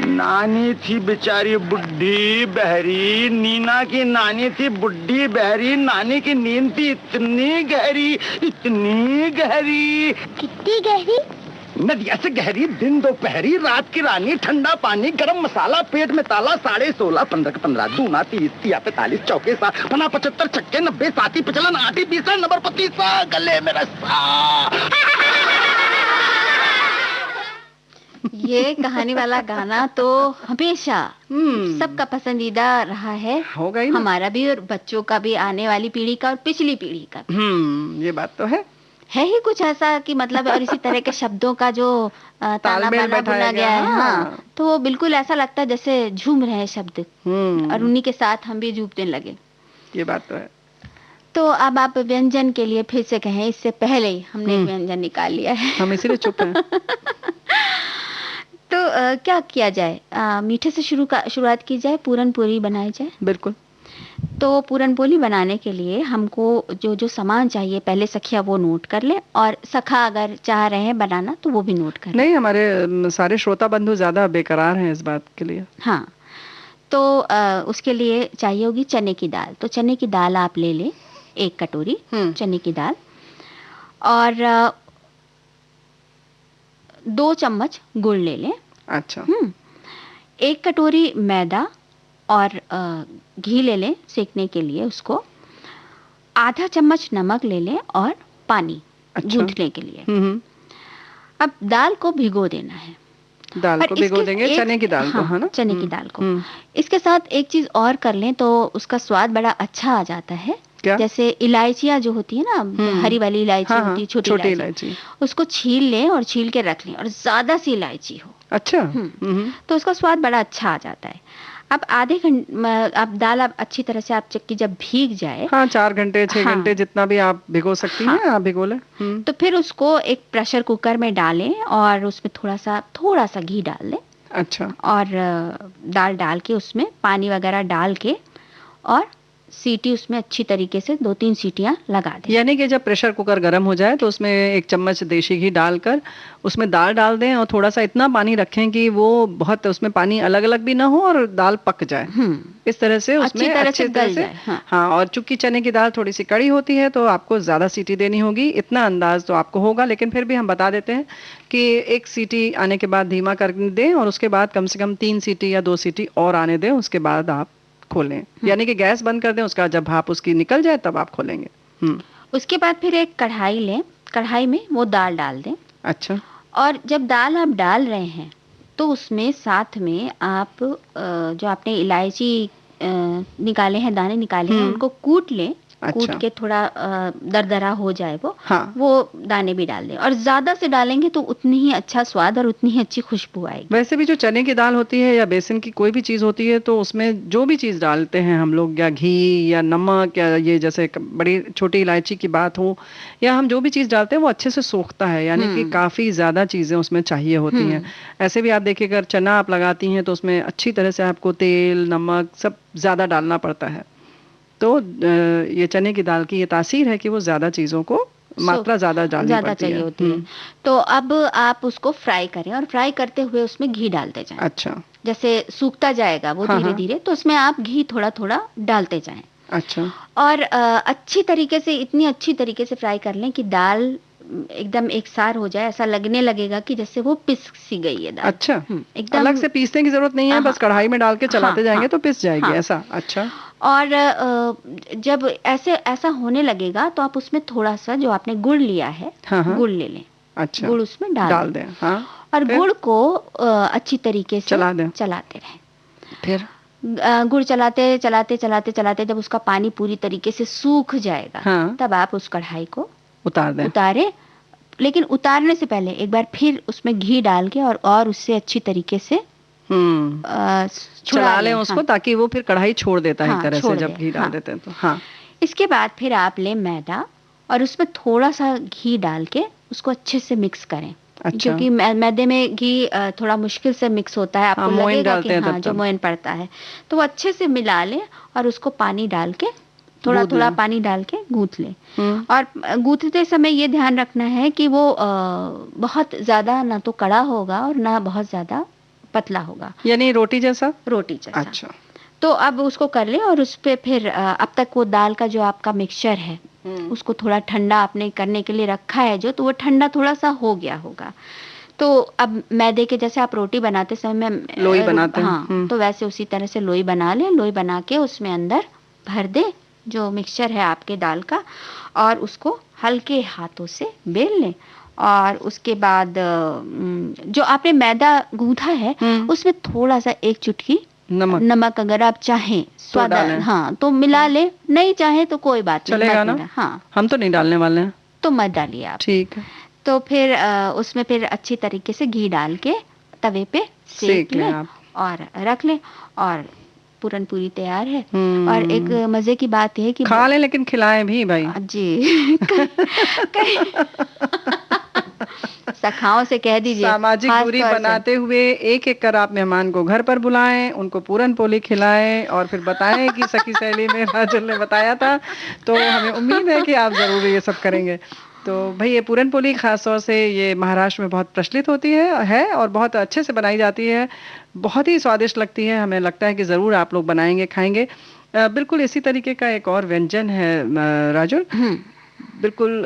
नानी थी बेचारी बुढ़ी बहरी। नीना की नानी थी बुढ़ी बहरी। नानी की नींद थी इतनी गहरी, इतनी गहरी। कितनी गहरी? नदिया से गहरी, दिन दोपहरी, रात की रानी, ठंडा पानी, गरम मसाला, पेट में ताला, 16.5, 15 के 15, दूना 30, 45, चौके 7, 75, छक्के 90, 7 पिछलन 8 20 नंबर 25, गले में रस्सा। ये कहानी वाला गाना तो हमेशा सबका पसंदीदा रहा है, होगा ही ना। हमारा भी और बच्चों का भी, आने वाली पीढ़ी का और पिछली पीढ़ी का भी। ये बात तो है ही कुछ ऐसा कि मतलब, और इसी तरह के शब्दों का जो ताना तालमेल बाना बैठाया बुना गया है। गया, हाँ, तो वो बिल्कुल ऐसा लगता है जैसे झूम रहे हैं शब्द, और उन्हीं के साथ हम भी झूमने लगे। ये बात तो है। तो अब आप व्यंजन के लिए फिर से कहें, इससे पहले ही हमने एक व्यंजन निकाल लिया है। हम इसीलिए चुप हैं। तो क्या किया जाए? मीठे से शुरुआत की जाए, पूरन पूरी बनाई जाए। बिल्कुल। तो पूरन पोली बनाने के लिए हमको जो जो सामान चाहिए, पहले सखिया वो नोट कर ले, और सखा अगर चाह रहे हैं बनाना तो वो भी नोट कर ले। नहीं, हमारे सारे श्रोता बंधु ज्यादा बेकरार हैं इस बात के लिए। हाँ, तो उसके लिए चाहिए होगी चने की दाल। तो चने की दाल आप ले लें, 1 कटोरी चने की दाल, और 2 चम्मच गुड़ ले लें। अच्छा। 1 कटोरी मैदा और घी ले लें सेकने के लिए उसको। आधा चम्मच नमक ले लें और पानी गूंथने के लिए। अब दाल को भिगो देना है। दाल को भिगो देंगे, चने की दाल को, है ना? चने की दाल को। इसके साथ एक चीज और कर लें तो उसका स्वाद बड़ा अच्छा आ जाता है। क्या? जैसे इलायचियाँ जो होती है ना, हरी वाली इलायची होती है, छोटी इलायची, उसको छील लें और छील के रख लें, और ज्यादा सी इलायची हो। अच्छा। तो उसका स्वाद बड़ा अच्छा आ जाता है। अब आधे घंटे, अब दाल आप अच्छी तरह से, आप चक्की जब भीग जाए, 4 घंटे 6 घंटे जितना भी आप भिगो सकती हैं, आप भिगो लें। तो फिर उसको एक प्रेशर कुकर में डालें और उसमें थोड़ा सा घी डाल दें। अच्छा। और दाल डाल के उसमें पानी वगैरह डाल के, और सीटी उसमें अच्छी तरीके से 2-3 सीटियां लगा दें। यानी कि जब प्रेशर कुकर गर्म हो जाए तो उसमें 1 चम्मच देशी घी डालकर उसमें दाल डाल दें, और थोड़ा सा इतना पानी रखें कि वो बहुत, उसमें पानी अलग अलग भी ना हो और दाल पक जाए। इस तरह से उसमें अच्छी तरह से हाँ। और चूंकि चने की दाल थोड़ी सी कड़ी होती है तो आपको ज्यादा सीटी देनी होगी, इतना अंदाज तो आपको होगा, लेकिन फिर भी हम बता देते हैं कि 1 सीटी आने के बाद धीमा कर दें, और उसके बाद कम से कम 3 सीटी या 2 सीटी और आने दें, उसके बाद आप खोलें। यानी कि गैस बंद कर दें, उसका जब भाप उसकी निकल जाए तब आप खोलेंगे। उसके बाद फिर एक कढ़ाई लें, कढ़ाई में वो दाल डाल दें। अच्छा। और जब दाल आप डाल रहे हैं तो उसमें साथ में आप जो आपने इलायची निकाले हैं, दाने निकाले हैं, उनको कूट लें। अच्छा। कूट के थोड़ा दरदरा हो जाए हाँ। वो दाने भी डाल दें, और ज्यादा से डालेंगे तो उतनी ही अच्छा स्वाद और उतनी ही अच्छी खुशबू आएगी। वैसे भी जो चने की दाल होती है या बेसन की कोई भी चीज़ होती है, तो उसमें जो भी चीज़ डालते हैं हम लोग, या घी या नमक या ये जैसे बड़ी छोटी इलायची की बात हो, या हम जो भी चीज़ डालते हैं वो अच्छे से सोखता है, यानी कि काफ़ी ज़्यादा चीज़ें उसमें चाहिए होती हैं। ऐसे भी आप देखिए, अगर चना आप लगाती हैं तो उसमें अच्छी तरह से आपको तेल नमक सब ज़्यादा डालना पड़ता है। तो ये चने की दाल की ये तासीर है कि वो ज़्यादा चीज़ों को मात्रा ज़्यादा डालनी ज्यादा पड़ती चाहिए है। होती है। तो अब आप उसको फ्राई करें, और फ्राई करते हुए उसमें घी डालते जाएं। अच्छा। जैसे सूखता जाएगा वो हाँ, धीरे हाँ। धीरे, तो उसमें आप घी थोड़ा थोड़ा डालते जाएं। अच्छा। और अच्छी तरीके से, इतनी अच्छी तरीके से फ्राई कर लें कि दाल एकदम एक सार हो जाए, ऐसा लगने लगेगा कि जैसे वो पिस सी गई है दाल। अच्छा। एकदम अलग से पीसने की जरूरत नहीं है, बस कढ़ाई में डाल के चलाते जाएंगे तो पिस जाएगी, हाँ। ऐसा। अच्छा। और जब ऐसा होने लगेगा तो आप उसमें थोड़ा सा जो आपने गुड़ लिया है, हाँ, हाँ। गुड़ ले लें। अच्छा। गुड़ उसमें डाल दें। हाँ। और फिर? गुड़ को अच्छी तरीके से चला दें। चलाते रहें। फिर? गुड़ चलाते चलाते चलाते चलाते जब उसका पानी पूरी तरीके से सूख जाएगा, हाँ। तब आप उस कढ़ाई को उतार दें। उतारे। लेकिन उतारने से पहले एक बार फिर उसमें घी डाल के और उससे अच्छी तरीके से चला लें उसको, हाँ। ताकि वो फिर कढ़ाई छोड़ देता है एक हाँ, तरह से छोड़ जब दे, घी डाल हाँ। देते हैं तो। हाँ। इसके बाद फिर आप लें मैदा, और उसमें थोड़ा सा घी डाल के उसको अच्छे से मिक्स करें। अच्छा। क्योंकि मैदे में घी थोड़ा मुश्किल से मिक्स होता है, आपको हाँ, मोइन लगेगा डालते कि हैं हाँ तब जो तब। मोइन पड़ता है, तो वो अच्छे से मिला लें और उसको पानी डाल के थोड़ा गूंथ थोड़ा लें। पानी डाल के गूंथ लें। और गूंथते समय ये ध्यान रखना है कि वो बहुत ज्यादा ना तो कड़ा होगा और ना बहुत ज्यादा पतला होगा, यानी रोटी जैसा। रोटी जैसा। अच्छा। तो अब उसको कर लें, और उस पे फिर अब तक वो दाल का जो आपका मिक्सचर है उसको थोड़ा ठंडा आपने करने के लिए रखा है जो, तो वो ठंडा थोड़ा सा हो गया होगा। तो अब मैदे के जैसे आप रोटी बनाते समय लोई बनाते हैं। हाँ, तो वैसे उसी तरह से लोई बना लें। लोई बना के उसमें अंदर भर दे जो मिक्सचर है आपके दाल का, और उसको हल्के हाथों से बेल लें। और उसके बाद जो आपने मैदा गूंथा है उसमें थोड़ा सा एक चुटकी नमक अगर आप चाहें स्वाद, हाँ, तो मिला ले, नहीं चाहे तो कोई बात नहीं, चलेगा ना। हाँ, हम तो नहीं डालने वाले हैं, तो मत डालिए आप। ठीक है। तो फिर उसमें फिर अच्छी तरीके से घी डाल के तवे पे सेक लें आप, और रख लें, और पूरन पूरी तैयार है। और एक मजे की बात है कि खा लें, लेकिन खिलाएं भी भाई जी। सखाओं से कह दीजिए, सामाजिक दूरी बनाते हुए एक एक कर आप मेहमान को घर पर बुलाएं, उनको पूरन पोली खिलाएं, और फिर बताएं कि सखी सहेली में राजुल ने बताया था। तो हमें उम्मीद है कि आप जरूर ये सब करेंगे। तो भाई ये पूरन पोली खास तौर से ये महाराष्ट्र में बहुत प्रचलित होती है और बहुत अच्छे से बनाई जाती है, बहुत ही स्वादिष्ट लगती है। हमें लगता है कि ज़रूर आप लोग बनाएंगे, खाएंगे। बिल्कुल इसी तरीके का एक और व्यंजन है राजुल, बिल्कुल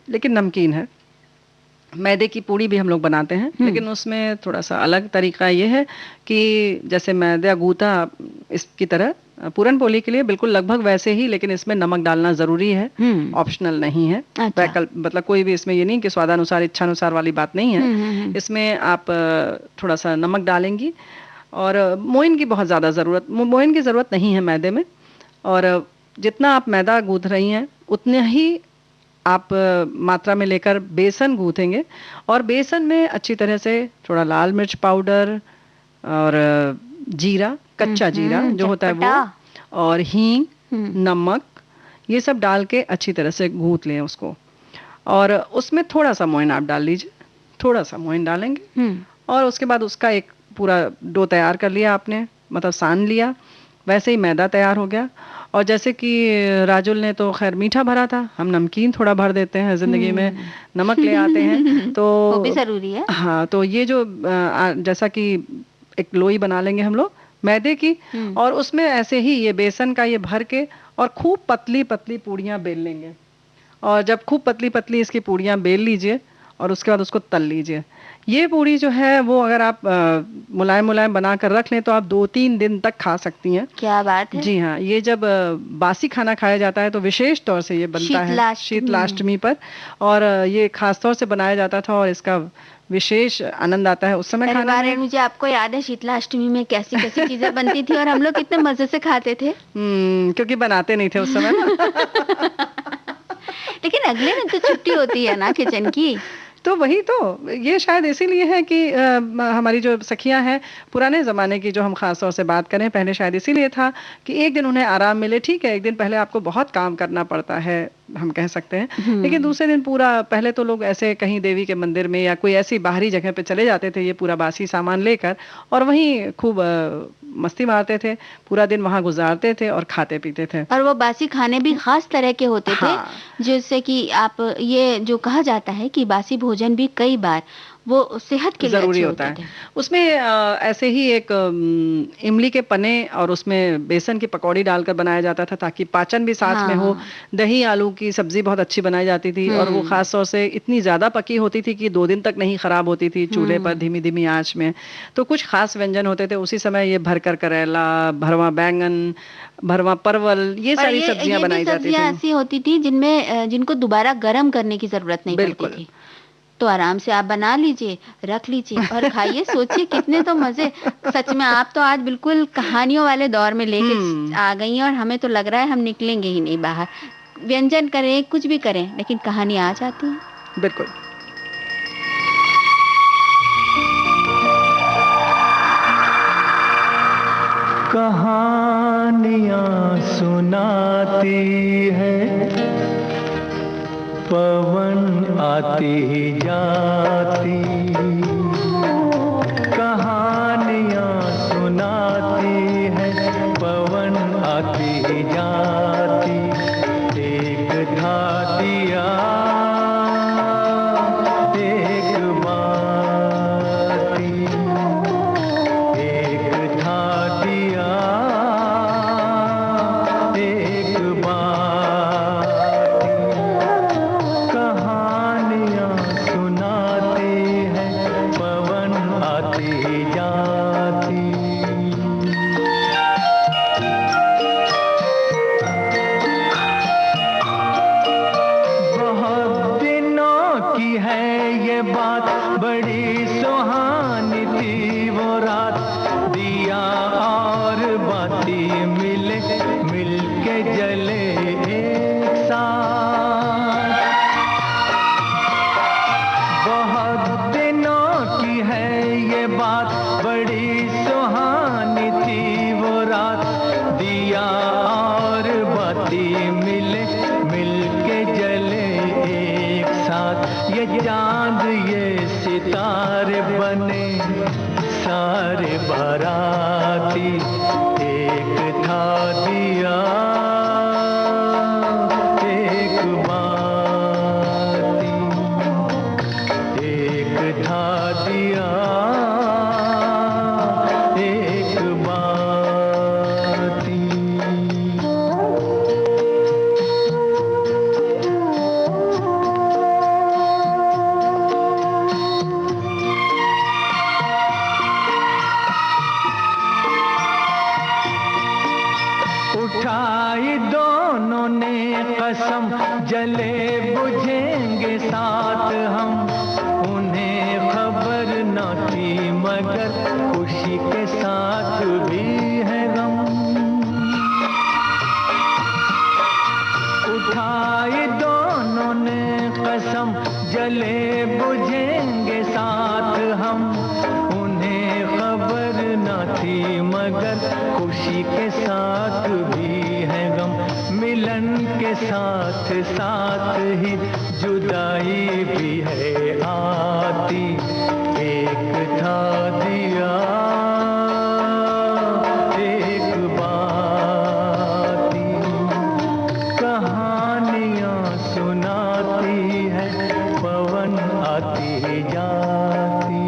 लेकिन नमकीन है। मैदे की पूड़ी भी हम लोग बनाते हैं, लेकिन उसमें थोड़ा सा अलग तरीका ये है कि जैसे मैदा गूथा इसकी तरह पूरन पोली के लिए बिल्कुल लगभग वैसे ही, लेकिन इसमें नमक डालना जरूरी है, ऑप्शनल नहीं है। वैकल्प मतलब कोई भी इसमें ये नहीं कि स्वादानुसार इच्छानुसार वाली बात नहीं है। इसमें आप थोड़ा सा नमक डालेंगी, और मोइन की बहुत ज़्यादा मोइन की ज़रूरत नहीं है मैदे में। और जितना आप मैदा गूँथ रही हैं उतने ही आप मात्रा में लेकर बेसन गूँथेंगे, और बेसन में अच्छी तरह से थोड़ा लाल मिर्च पाउडर और जीरा, कच्चा जीरा जो होता है वो, और हींग, नमक, ये सब डाल के अच्छी तरह से गूँथ लें उसको। और उसमें थोड़ा सा मोइन आप डाल लीजिए, थोड़ा सा मोइन डालेंगे, और उसके बाद उसका एक पूरा डो तैयार कर लिया आपने, मतलब सान लिया। वैसे ही मैदा तैयार हो गया। और जैसे कि राजुल ने तो खैर मीठा भरा था, हम नमकीन थोड़ा भर देते हैं जिंदगी में, नमक ले आते हैं तो वो भी जरूरी है। हाँ, तो ये जो जैसा कि एक लोई बना लेंगे हम लोग मैदे की, और उसमें ऐसे ही ये बेसन का ये भर के और खूब पतली पतली पूड़ियाँ बेल लेंगे। और जब खूब पतली पतली इसकी पूड़ियाँ बेल लीजिए और उसके बाद उसको तल लीजिए। ये पूड़ी जो है वो अगर आप मुलायम मुलायम बना कर रख लें तो आप 2-3 दिन तक खा सकती हैं। क्या बात है। जी हाँ, ये जब बासी खाना खाया जाता है तो विशेष तौर से ये बनता है शीतलाष्टमी पर, और ये खास तौर से बनाया जाता था, और इसका विशेष आनंद आता है उस समय अरे खाने बारे में। मुझे आपको याद है शीतलाष्टमी में कैसी कैसी चीजें बनती थी और हम लोग कितने मजे से खाते थे। क्योंकि बनाते नहीं थे उस समय ना। लेकिन अगले दिन तो छुट्टी होती है ना किचन की। तो वही तो, ये शायद इसीलिए है कि हमारी जो सखियां हैं पुराने ज़माने की, जो हम ख़ास तौर से बात करें, पहले शायद इसीलिए था कि एक दिन उन्हें आराम मिले। ठीक है, एक दिन पहले आपको बहुत काम करना पड़ता है, हम कह सकते हैं, लेकिन दूसरे दिन पूरा, पहले तो लोग ऐसे कहीं देवी के मंदिर में या कोई ऐसी बाहरी जगह पे चले जाते थे ये पूरा बासी सामान लेकर, और वहीं खूब मस्ती मारते थे, पूरा दिन वहां गुजारते थे और खाते पीते थे। और वो बासी खाने भी खास तरह के होते थे, जिससे कि आप, ये जो कहा जाता है कि बासी भोजन भी कई बार वो सेहत के लिए जरूरी अच्छे होता होते है। थे। उसमें ऐसे ही एक इमली के पने और उसमें बेसन की पकौड़ी डालकर बनाया जाता था ताकि पाचन भी साथ में हो। दही आलू की सब्जी बहुत अच्छी बनाई जाती थी और वो खास तौर से इतनी ज्यादा पकी होती थी कि 2 दिन तक नहीं खराब होती थी चूल्हे पर धीमी धीमी आंच में। तो कुछ खास व्यंजन होते थे उसी समय, ये भरकर करेला, भरवा बैंगन, भरवा परवल, ये सारी सब्जियां बनाई जाती थी। ऐसी होती थी जिनमें जिनको दोबारा गर्म करने की जरूरत नहीं पड़ती थी। तो आराम से आप बना लीजिए, रख लीजिए और खाइए। सोचिए कितने तो मजे। सच में आप तो आज बिल्कुल कहानियों वाले दौर में लेके आ गई हैं और हमें तो लग रहा है हम निकलेंगे ही नहीं बाहर। व्यंजन करें, कुछ भी करें, लेकिन कहानी आ जाती है। बिल्कुल। कहानियां सुनाती है, पवन आती ही जाती, कहानियां सुनाती है, पवन आती ही जाती। एक था दिया एक बाती, एक था दिया एक बाती। कहानियां सुनाती है, पवन आती जाती। बहुत दिनों की है ये बात, बड़ी सुहानी थी वो रात। दिया और बाती मिले, मिलके जले एक साथ। बहुत दिनों की है ये बात, बड़ी सुहानी थी वो रात। दिया और बाती मिले, मिलके जले एक साथ। ये चांद ये सितारे बने सारे बाराती। एक था दिया एक बाती, एक था दिया एक बाती। उठाई दोनों ने कसम, जले बुझेंगे साथ हम। उन्हें खबर न थी मगर खुशी के साथ भी है गम। उठाई दोनों ने कसम, जले बुझेंगे साथ हम। उन्हें खबर न थी मगर खुशी के साथ भी है गम। मिलन के साथ साथ ही जुदाई भी है आती। एक था दिया एक बाती। कहानियां सुनाती है, पवन आती जाती।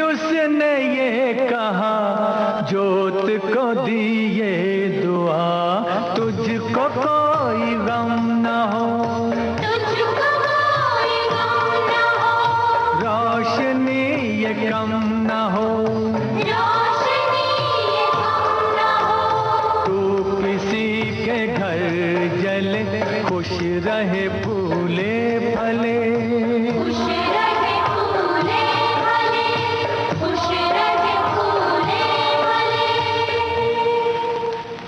उसने ये कहा जोत को दी ये दुआ, तुझको कोई गम न हो, तुझको कोई गम न हो, रोशनी ये कम न हो, रोशनी ये कम न हो, तू किसी के घर जले, खुश रहे फूले फले, खुश रहे फूले फले, खुश रहे फूले फले।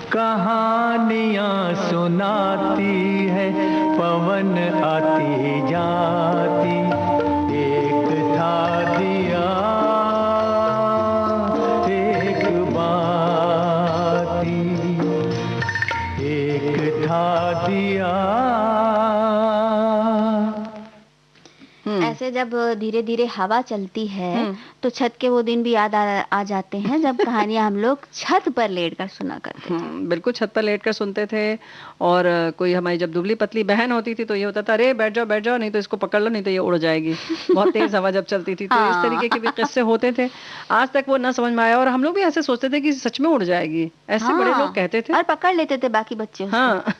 कहानियां सुनाती है पवन आती जाती, एक था दिया एक बाती, एक था दिया। ऐसे जब धीरे धीरे हवा चलती है तो छत के वो दिन भी याद आ जाते हैं जब कहानियां हम लोग छत पर लेटकर सुना करते थे। बिल्कुल छत पर लेटकर सुनते थे। और कोई हमारी जब दुबली पतली बहन होती थी तो ये होता था, अरे बैठ जाओ नहीं तो इसको पकड़ लो नहीं तो ये उड़ जाएगी। बहुत तेज हवा जब चलती थी तो इस हाँ। तरीके के भी किस्से होते थे। आज तक वो ना समझ में आया और हम लोग भी ऐसे सोचते थे कि सच में उड़ जाएगी, ऐसे बड़े हाँ, लोग कहते थे। और पकड़ लेते थे बाकी बच्चे उसको। हाँ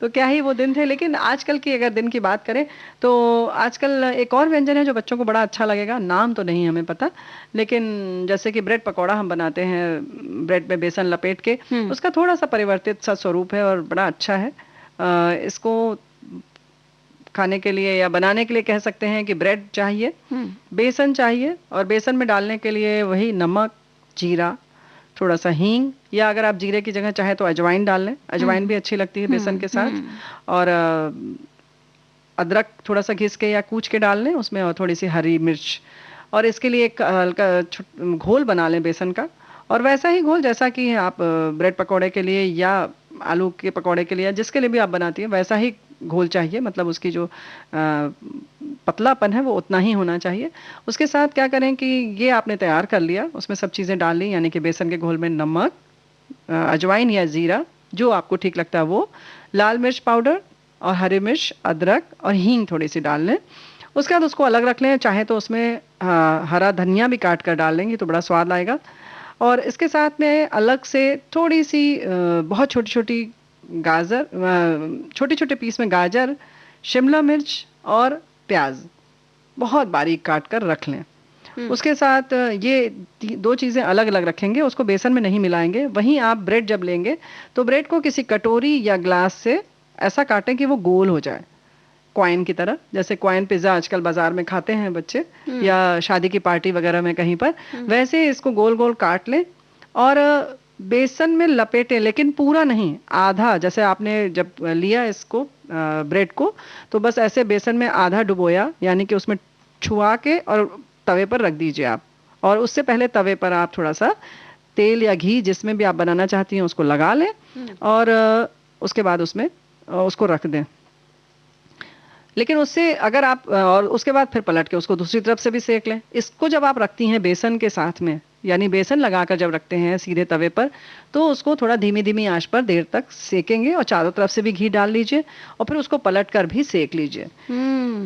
तो क्या ही वो दिन थे। लेकिन आजकल की अगर दिन की बात करें तो आजकल एक और व्यंजन है जो बच्चों को बड़ा अच्छा लगेगा, नाम तो नहीं हमें पता, लेकिन जैसे कि ब्रेड पकौड़ा हम बनाते हैं ब्रेड में बेसन लपेट के, उसका थोड़ा सा परिवर्तित सा स्वरूप है और बड़ा अच्छा है। इसको खाने के लिए या बनाने के लिए कह सकते हैं कि ब्रेड चाहिए, बेसन चाहिए और बेसन में डालने के लिए वही नमक, जीरा, थोड़ा सा हींग, या अगर आप जीरे की जगह चाहे तो अजवाइन डाल लें, अजवाइन भी अच्छी लगती है बेसन के साथ। और अदरक थोड़ा सा घिस के या कूच के डाल लें उसमें, और थोड़ी सी हरी मिर्च। और इसके लिए एक हल्का घोल बना लें बेसन का, और वैसा ही घोल जैसा कि आप ब्रेड पकौड़े के लिए या आलू के पकौड़े के लिए जिसके लिए भी आप बनाती हैं वैसा ही घोल चाहिए। मतलब उसकी जो पतलापन है वो उतना ही होना चाहिए। उसके साथ क्या करें कि ये आपने तैयार कर लिया, उसमें सब चीज़ें डाल ली, यानी कि बेसन के घोल में नमक, अजवाइन या जीरा जो आपको ठीक लगता है वो, लाल मिर्च पाउडर और हरी मिर्च, अदरक और हींग थोड़ी सी डाल लें। उसके बाद उसको अलग रख लें, चाहे तो उसमें हरा धनिया भी काट कर डाल लेंगे तो बड़ा स्वाद आएगा। और इसके साथ में अलग से थोड़ी सी बहुत छोटी छोटी गाजर, छोटे छोटे पीस में गाजर, शिमला मिर्च और प्याज बहुत बारीक काट कर रख लें। उसके साथ ये दो चीज़ें अलग अलग रखेंगे, उसको बेसन में नहीं मिलाएंगे। वहीं आप ब्रेड जब लेंगे तो ब्रेड को किसी कटोरी या ग्लास से ऐसा काटें कि वो गोल हो जाए, क्वाइन की तरह। जैसे क्वाइन पिज़्ज़ा आजकल बाजार में खाते हैं बच्चे, या शादी की पार्टी वगैरह में कहीं पर, वैसे इसको गोल गोल काट लें और बेसन में लपेटें, लेकिन पूरा नहीं, आधा। जैसे आपने जब लिया इसको ब्रेड को तो बस ऐसे बेसन में आधा डुबोया, यानी कि उसमें छुआ के और तवे पर रख दीजिए आप। और उससे पहले तवे पर आप थोड़ा सा तेल या घी जिसमें भी आप बनाना चाहती हैं उसको लगा लें, और उसके बाद उसमें उसको रख दें। लेकिन उससे अगर आप, और उसके बाद फिर पलट के उसको दूसरी तरफ से भी सेक लें। इसको जब आप रखती हैं बेसन के साथ में, यानी बेसन लगाकर जब रखते हैं सीधे तवे पर, तो उसको थोड़ा धीमी धीमी आंच पर देर तक सेकेंगे और चारों तरफ से भी घी डाल लीजिए और फिर उसको पलट कर भी सेक लीजिए।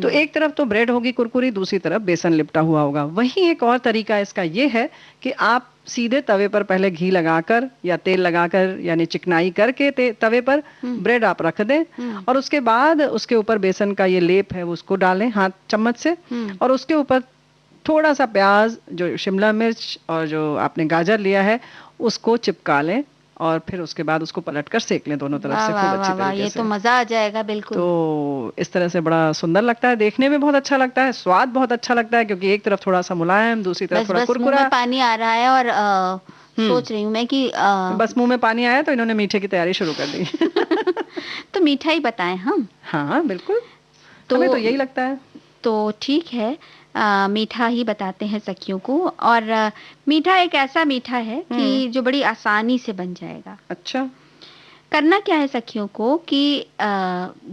तो एक तरफ तो ब्रेड होगी कुरकुरी, दूसरी तरफ बेसन लिपटा हुआ होगा। वहीं एक और तरीका इसका ये है कि आप सीधे तवे पर पहले घी लगाकर या तेल लगाकर, यानी चिकनाई करके तवे पर ब्रेड आप रख दें, और उसके बाद उसके ऊपर बेसन का ये लेप है वो उसको डालें हाथ चम्मच से, और उसके ऊपर थोड़ा सा प्याज, जो शिमला मिर्च और जो आपने गाजर लिया है उसको चिपका लें, और फिर उसके बाद उसको पलटकर सेक लें दोनों तरफ से खूब अच्छी तरीके ये से। तो मजा आ जाएगा बिल्कुल। तो इस तरह से बड़ा सुंदर लगता है, देखने में बहुत अच्छा लगता है, स्वाद बहुत अच्छा लगता है, क्योंकि एक तरफ थोड़ा सा मुलायम, दूसरी तरफ थोड़ा बस मुंह कुरकुरा। में पानी आ रहा है और सोच रही हूँ मैं कि बस मुंह में पानी आया तो इन्होंने मीठे की तैयारी शुरू कर दी। तो मीठा ही बताएं हम। हाँ बिल्कुल, तो हमें तो यही लगता है। तो ठीक है, मीठा ही बताते हैं सखियों को। और मीठा एक ऐसा मीठा है कि जो बड़ी आसानी से बन जाएगा। अच्छा, करना क्या है सखियों को कि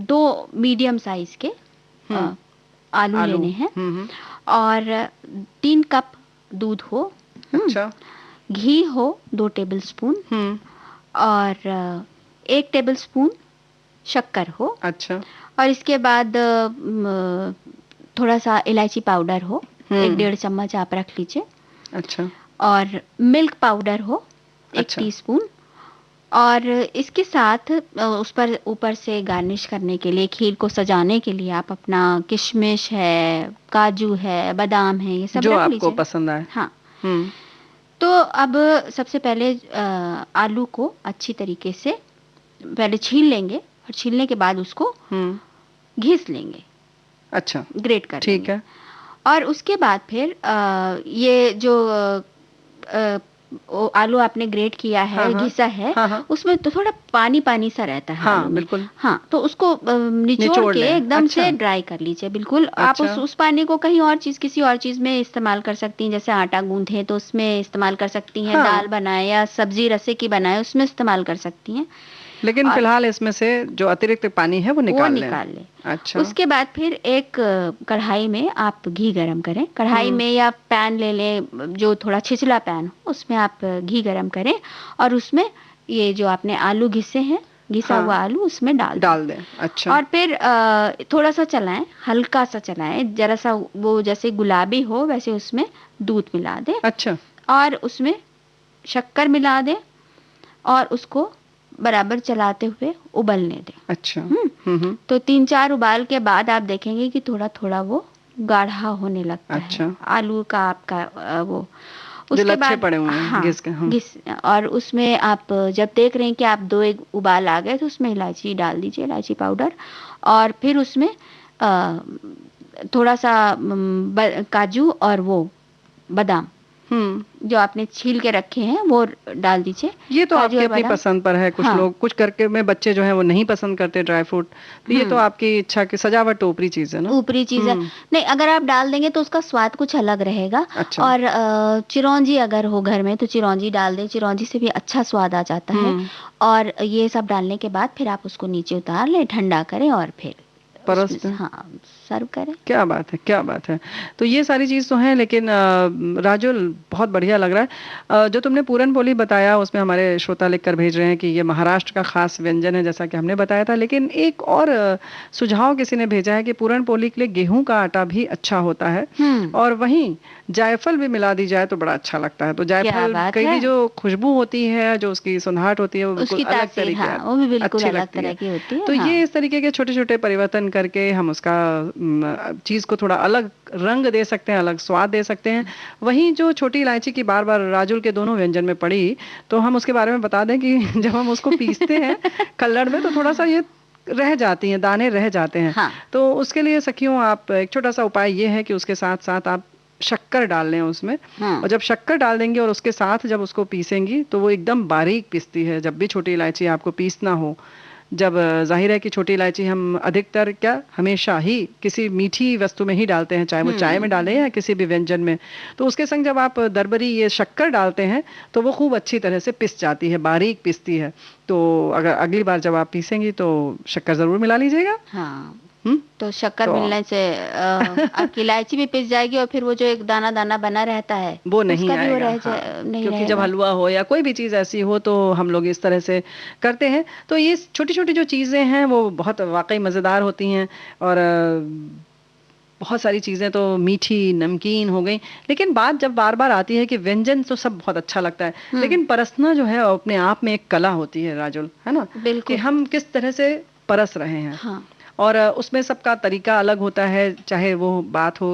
2 मीडियम साइज के आलू लेने हैं, और 3 कप दूध हो, अच्छा, घी हो 2 टेबलस्पून, और 1 टेबलस्पून शक्कर हो, अच्छा, और इसके बाद थोड़ा सा इलायची पाउडर हो, एक 1.5 चम्मच आप रख लीजिए। अच्छा। और मिल्क पाउडर हो 1 अच्छा। टीस्पून। और इसके साथ उस पर ऊपर से गार्निश करने के लिए, खीर को सजाने के लिए आप अपना किशमिश है, काजू है, बादाम है, ये सब जो रख आपको लीजिए। पसंद आए। हाँ। हम्म। तो अब सबसे पहले आलू को अच्छी तरीके से पहले छील लेंगे, और छीलने के बाद उसको हम्म। घिस लेंगे, अच्छा। ग्रेट कर ठीक लेंगे। है। और उसके बाद फिर ये जो आलू आपने ग्रेट किया है, हाँ हाँ। घिसा है, हाँ हाँ। उसमें तो थोड़ा पानी पानी सा रहता है आलू हाँ में। बिल्कुल। हाँ, तो उसको निचोड़ निचोड़ के लें। एकदम अच्छा। से ड्राई कर लीजिए बिल्कुल। आप अच्छा। उस पानी को कहीं और चीज, किसी और चीज में इस्तेमाल कर सकती हैं, जैसे आटा गूंथे तो उसमें इस्तेमाल कर सकती हैं, हाँ। दाल बनाए या सब्जी रसे की बनाए उसमें इस्तेमाल कर सकती हैं। लेकिन और फिलहाल इसमें से जो अतिरिक्त पानी है वो निकाल लें। निकाल लें। अच्छा। उसके बाद फिर एक कढ़ाई में आप घी गरम करें, कढ़ाई में या पैन ले लें जो थोड़ा छिछला पैन हो, उसमें आप घी गरम करें और उसमें ये जो आपने आलू घिसे हैं, घिसा हाँ। हुआ आलू उसमें डाल दें। अच्छा। और फिर थोड़ा सा चलाएं, हल्का सा चलाएं, जरा सा वो जैसे गुलाबी हो वैसे उसमें दूध मिला दें। अच्छा। और उसमें शक्कर मिला दें और उसको बराबर चलाते हुए उबलने दें। अच्छा। तो 3-4 उबाल के बाद आप देखेंगे कि थोड़ा थोड़ा वो गाढ़ा होने लगता अच्छा। है आलू का आपका वो। जो उसके लच्छे बाद पड़े हुए हैं हाँ, घिस के। घिस। और उसमें आप जब देख रहे हैं कि आप 2 एक उबाल आ गए तो उसमें इलायची डाल दीजिए, इलायची पाउडर। और फिर उसमें थोड़ा सा काजू और वो बादाम जो आपने छील के रखे हैं वो डाल दीजिए। ये तो काजू आपकी और अपनी बादाम। पसंद पर है। कुछ हाँ। लोग, कुछ करके में बच्चे जो है वो नहीं पसंद करते ड्राई फ्रूट, तो ये तो आपकी इच्छा की सजावट, ऊपरी चीज है ना। ऊपरी चीज है। नहीं, अगर आप डाल देंगे तो उसका स्वाद कुछ अलग रहेगा। अच्छा। और चिरौंजी अगर हो घर में तो चिरौंजी डाल दें, चिरौंजी से भी अच्छा स्वाद आ जाता है। और ये सब डालने के बाद फिर आप उसको नीचे उतार लें, ठंडा करें और फिर परस उसमें दें। हाँ, सर्व करें। क्या बात है, क्या बात है। तो ये सारी चीज़ तो है, लेकिन राजुल बहुत बढ़िया लग रहा है। जो तुमने पूरन पोली बताया उसमें हमारे श्रोता लिख कर भेज रहे हैं कि ये महाराष्ट्र का खास व्यंजन है, जैसा कि हमने बताया था। लेकिन एक और सुझाव किसी ने भेजा है कि पूरन पोली के लिए गेहूं का आटा भी अच्छा होता है, और वहीं जायफल भी मिला दी जाए तो बड़ा अच्छा लगता है। तो जायफल कई भी जो खुशबू होती है, जो उसकी सुंदहाट होती है, वो बिल्कुल अलग तरीके हाँ, वो भी बिल्कुल अच्छी अलग लगती तरह है। की होती है। तो हाँ। ये इस तरीके के छोटे छोटे परिवर्तन करके हम उसका चीज को थोड़ा अलग रंग दे सकते हैं, अलग स्वाद दे सकते हैं। वहीं जो छोटी इलायची की बार बार राजुल के दोनों व्यंजन में पड़ी, तो हम उसके बारे में बता दें कि जब हम उसको पीसते हैं कल्लड़ में तो थोड़ा सा ये रह जाती हैं, दाने रह जाते हैं। हाँ। तो उसके लिए सखियों, आप एक छोटा सा उपाय ये है कि उसके साथ साथ आप शक्कर डाल लें उसमें। और जब शक्कर डाल देंगे और उसके साथ जब उसको पीसेंगी तो वो एकदम बारीक पीसती है। जब भी छोटी इलायची आपको पीसना हो, जब जाहिर है कि छोटी इलायची हम अधिकतर हमेशा ही किसी मीठी वस्तु में ही डालते हैं, चाहे वो चाय में डालें या किसी भी व्यंजन में, तो उसके संग जब आप दरबरी ये शक्कर डालते हैं तो वो खूब अच्छी तरह से पिस जाती है, बारीक पिसती है। तो अगर अगली बार जब आप पीसेंगी तो शक्कर जरूर मिला लीजिएगा। हाँ। तो शक्कर मिलने से आपकी इलायची भी पिस जाएगी और फिर वो जो एक दाना दाना बना रहता है वो नहीं आएगा। नहीं क्योंकि रहेगा। जब हलवा हो या कोई भी चीज़ ऐसी हो तो हम लोग इस तरह से करते हैं। तो ये छोटी छोटी जो चीज़ें हैं वो बहुत वाकई मज़ेदार होती हैं। और बहुत सारी चीज़ें तो मीठी नमकीन हो गई, लेकिन बात जब बार बार आती है कि व्यंजन तो सब बहुत अच्छा लगता है, लेकिन परसना जो है अपने आप में एक कला होती है राजुल, है ना। कि हम किस तरह से परस रहे हैं। हाँ। और उसमें सबका तरीका अलग होता है, चाहे वो बात हो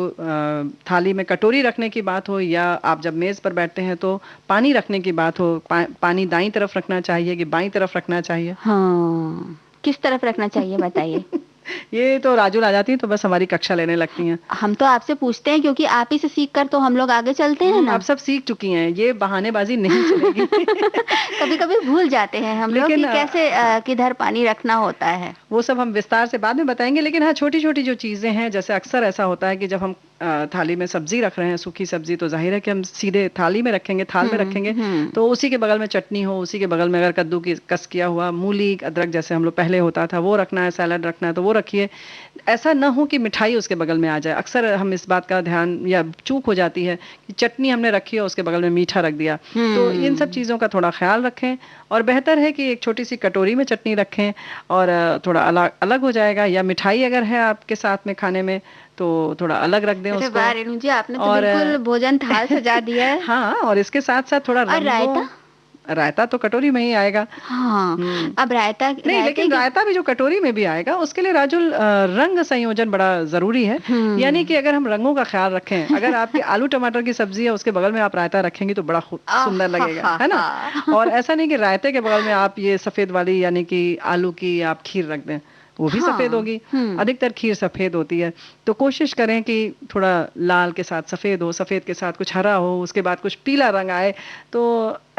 थाली में कटोरी रखने की बात हो, या आप जब मेज़ पर बैठते हैं तो पानी रखने की बात हो, पानी दाईं तरफ रखना चाहिए कि बाईं तरफ रखना चाहिए। हाँ, किस तरफ रखना चाहिए बताइए। ये तो राजुल आ जाती है तो बस हमारी कक्षा लेने लगती हैं। हम तो आपसे पूछते हैं क्योंकि आप ही से सीख कर तो हम लोग आगे चलते हैं ना। आप सब सीख चुकी हैं, ये बहानेबाजी नहीं चलेगी। कभी कभी भूल जाते हैं हम लोग कि कैसे किधर पानी रखना होता है। वो सब हम विस्तार से बाद में बताएंगे। लेकिन हाँ, छोटी छोटी जो चीजें हैं, जैसे अक्सर ऐसा होता है कि जब हम थाली में सब्जी रख रहे हैं, सूखी सब्जी, तो जाहिर है कि हम सीधे थाली में रखेंगे, थाल में रखेंगे, तो उसी के बगल में चटनी हो, उसी के बगल में अगर कद्दू की कस किया हुआ मूली अदरक जैसे हम लोग पहले होता था वो रखना है, सैलड रखना है तो वो रखिए। ऐसा ना हो कि मिठाई उसके बगल में आ जाए। अक्सर हम इस बात का ध्यान या चूक हो जाती है कि चटनी हमने रखी है उसके बगल में मीठा रख दिया। तो इन सब चीज़ों का थोड़ा ख्याल रखें, और बेहतर है कि एक छोटी सी कटोरी में चटनी रखें और थोड़ा अलग अलग हो जाएगा। या मिठाई अगर है आपके साथ में खाने में तो थोड़ा अलग रख दें अरे उसको। वाह रेणु जी, आपने तो और बिल्कुल भोजन थाल सजा दिया है। हाँ, और इसके साथ साथ थोड़ा और रायता? रायता तो कटोरी में ही आएगा। हाँ, अब रायता नहीं, लेकिन रायता भी जो कटोरी में भी आएगा उसके लिए राजुल रंग संयोजन बड़ा जरूरी है। यानी कि अगर हम रंगों का ख्याल रखें, अगर आपकी आलू टमाटर की सब्जी है उसके बगल में आप रायता रखेंगी तो बड़ा सुंदर लगेगा, है ना। और ऐसा नहीं कि रायते के बगल में आप ये सफेद वाली यानी कि आलू की आप खीर रख दें, वो भी सफेद होगी। अधिकतर खीर सफेद होती है, तो कोशिश करें कि थोड़ा लाल के साथ सफेद हो, सफेद के साथ कुछ हरा हो, उसके बाद कुछ पीला रंग आए तो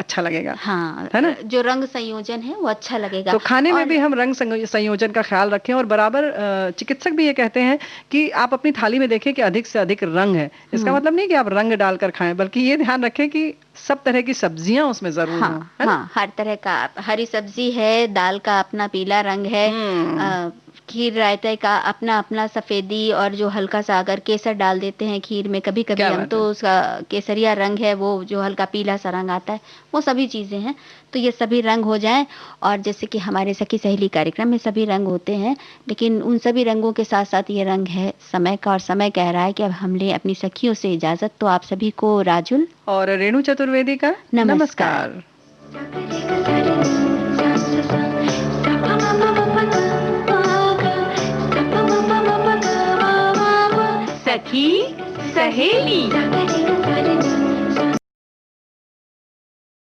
अच्छा लगेगा। हाँ, है ना। जो रंग संयोजन है वो अच्छा लगेगा। तो खाने में भी हम रंग संयोजन का ख्याल रखें, और बराबर चिकित्सक भी ये कहते हैं कि आप अपनी थाली में देखें कि अधिक से अधिक रंग है। इसका मतलब नहीं कि आप रंग डालकर खाएं, बल्कि ये ध्यान रखें कि सब तरह की सब्जियां उसमें जरूर हों। हाँ, हाँ, हर तरह का, हरी सब्जी है, दाल का अपना पीला रंग है, खीर रायते का अपना अपना सफेदी, और जो हल्का सा अगर केसर डाल देते हैं खीर में कभी कभी हम, तो उसका केसरिया रंग है, वो जो हल्का पीला सा रंग आता है, वो सभी चीजें हैं। तो ये सभी रंग हो जाएं, और जैसे कि हमारे सखी सहेली कार्यक्रम में सभी रंग होते हैं, लेकिन उन सभी रंगों के साथ साथ ये रंग है समय का, और समय कह रहा है कि अब हम ले अपनी सखियों से इजाजत। तो आप सभी को राजुल और रेणु चतुर्वेदी का नमस्कार। सखी सहेली।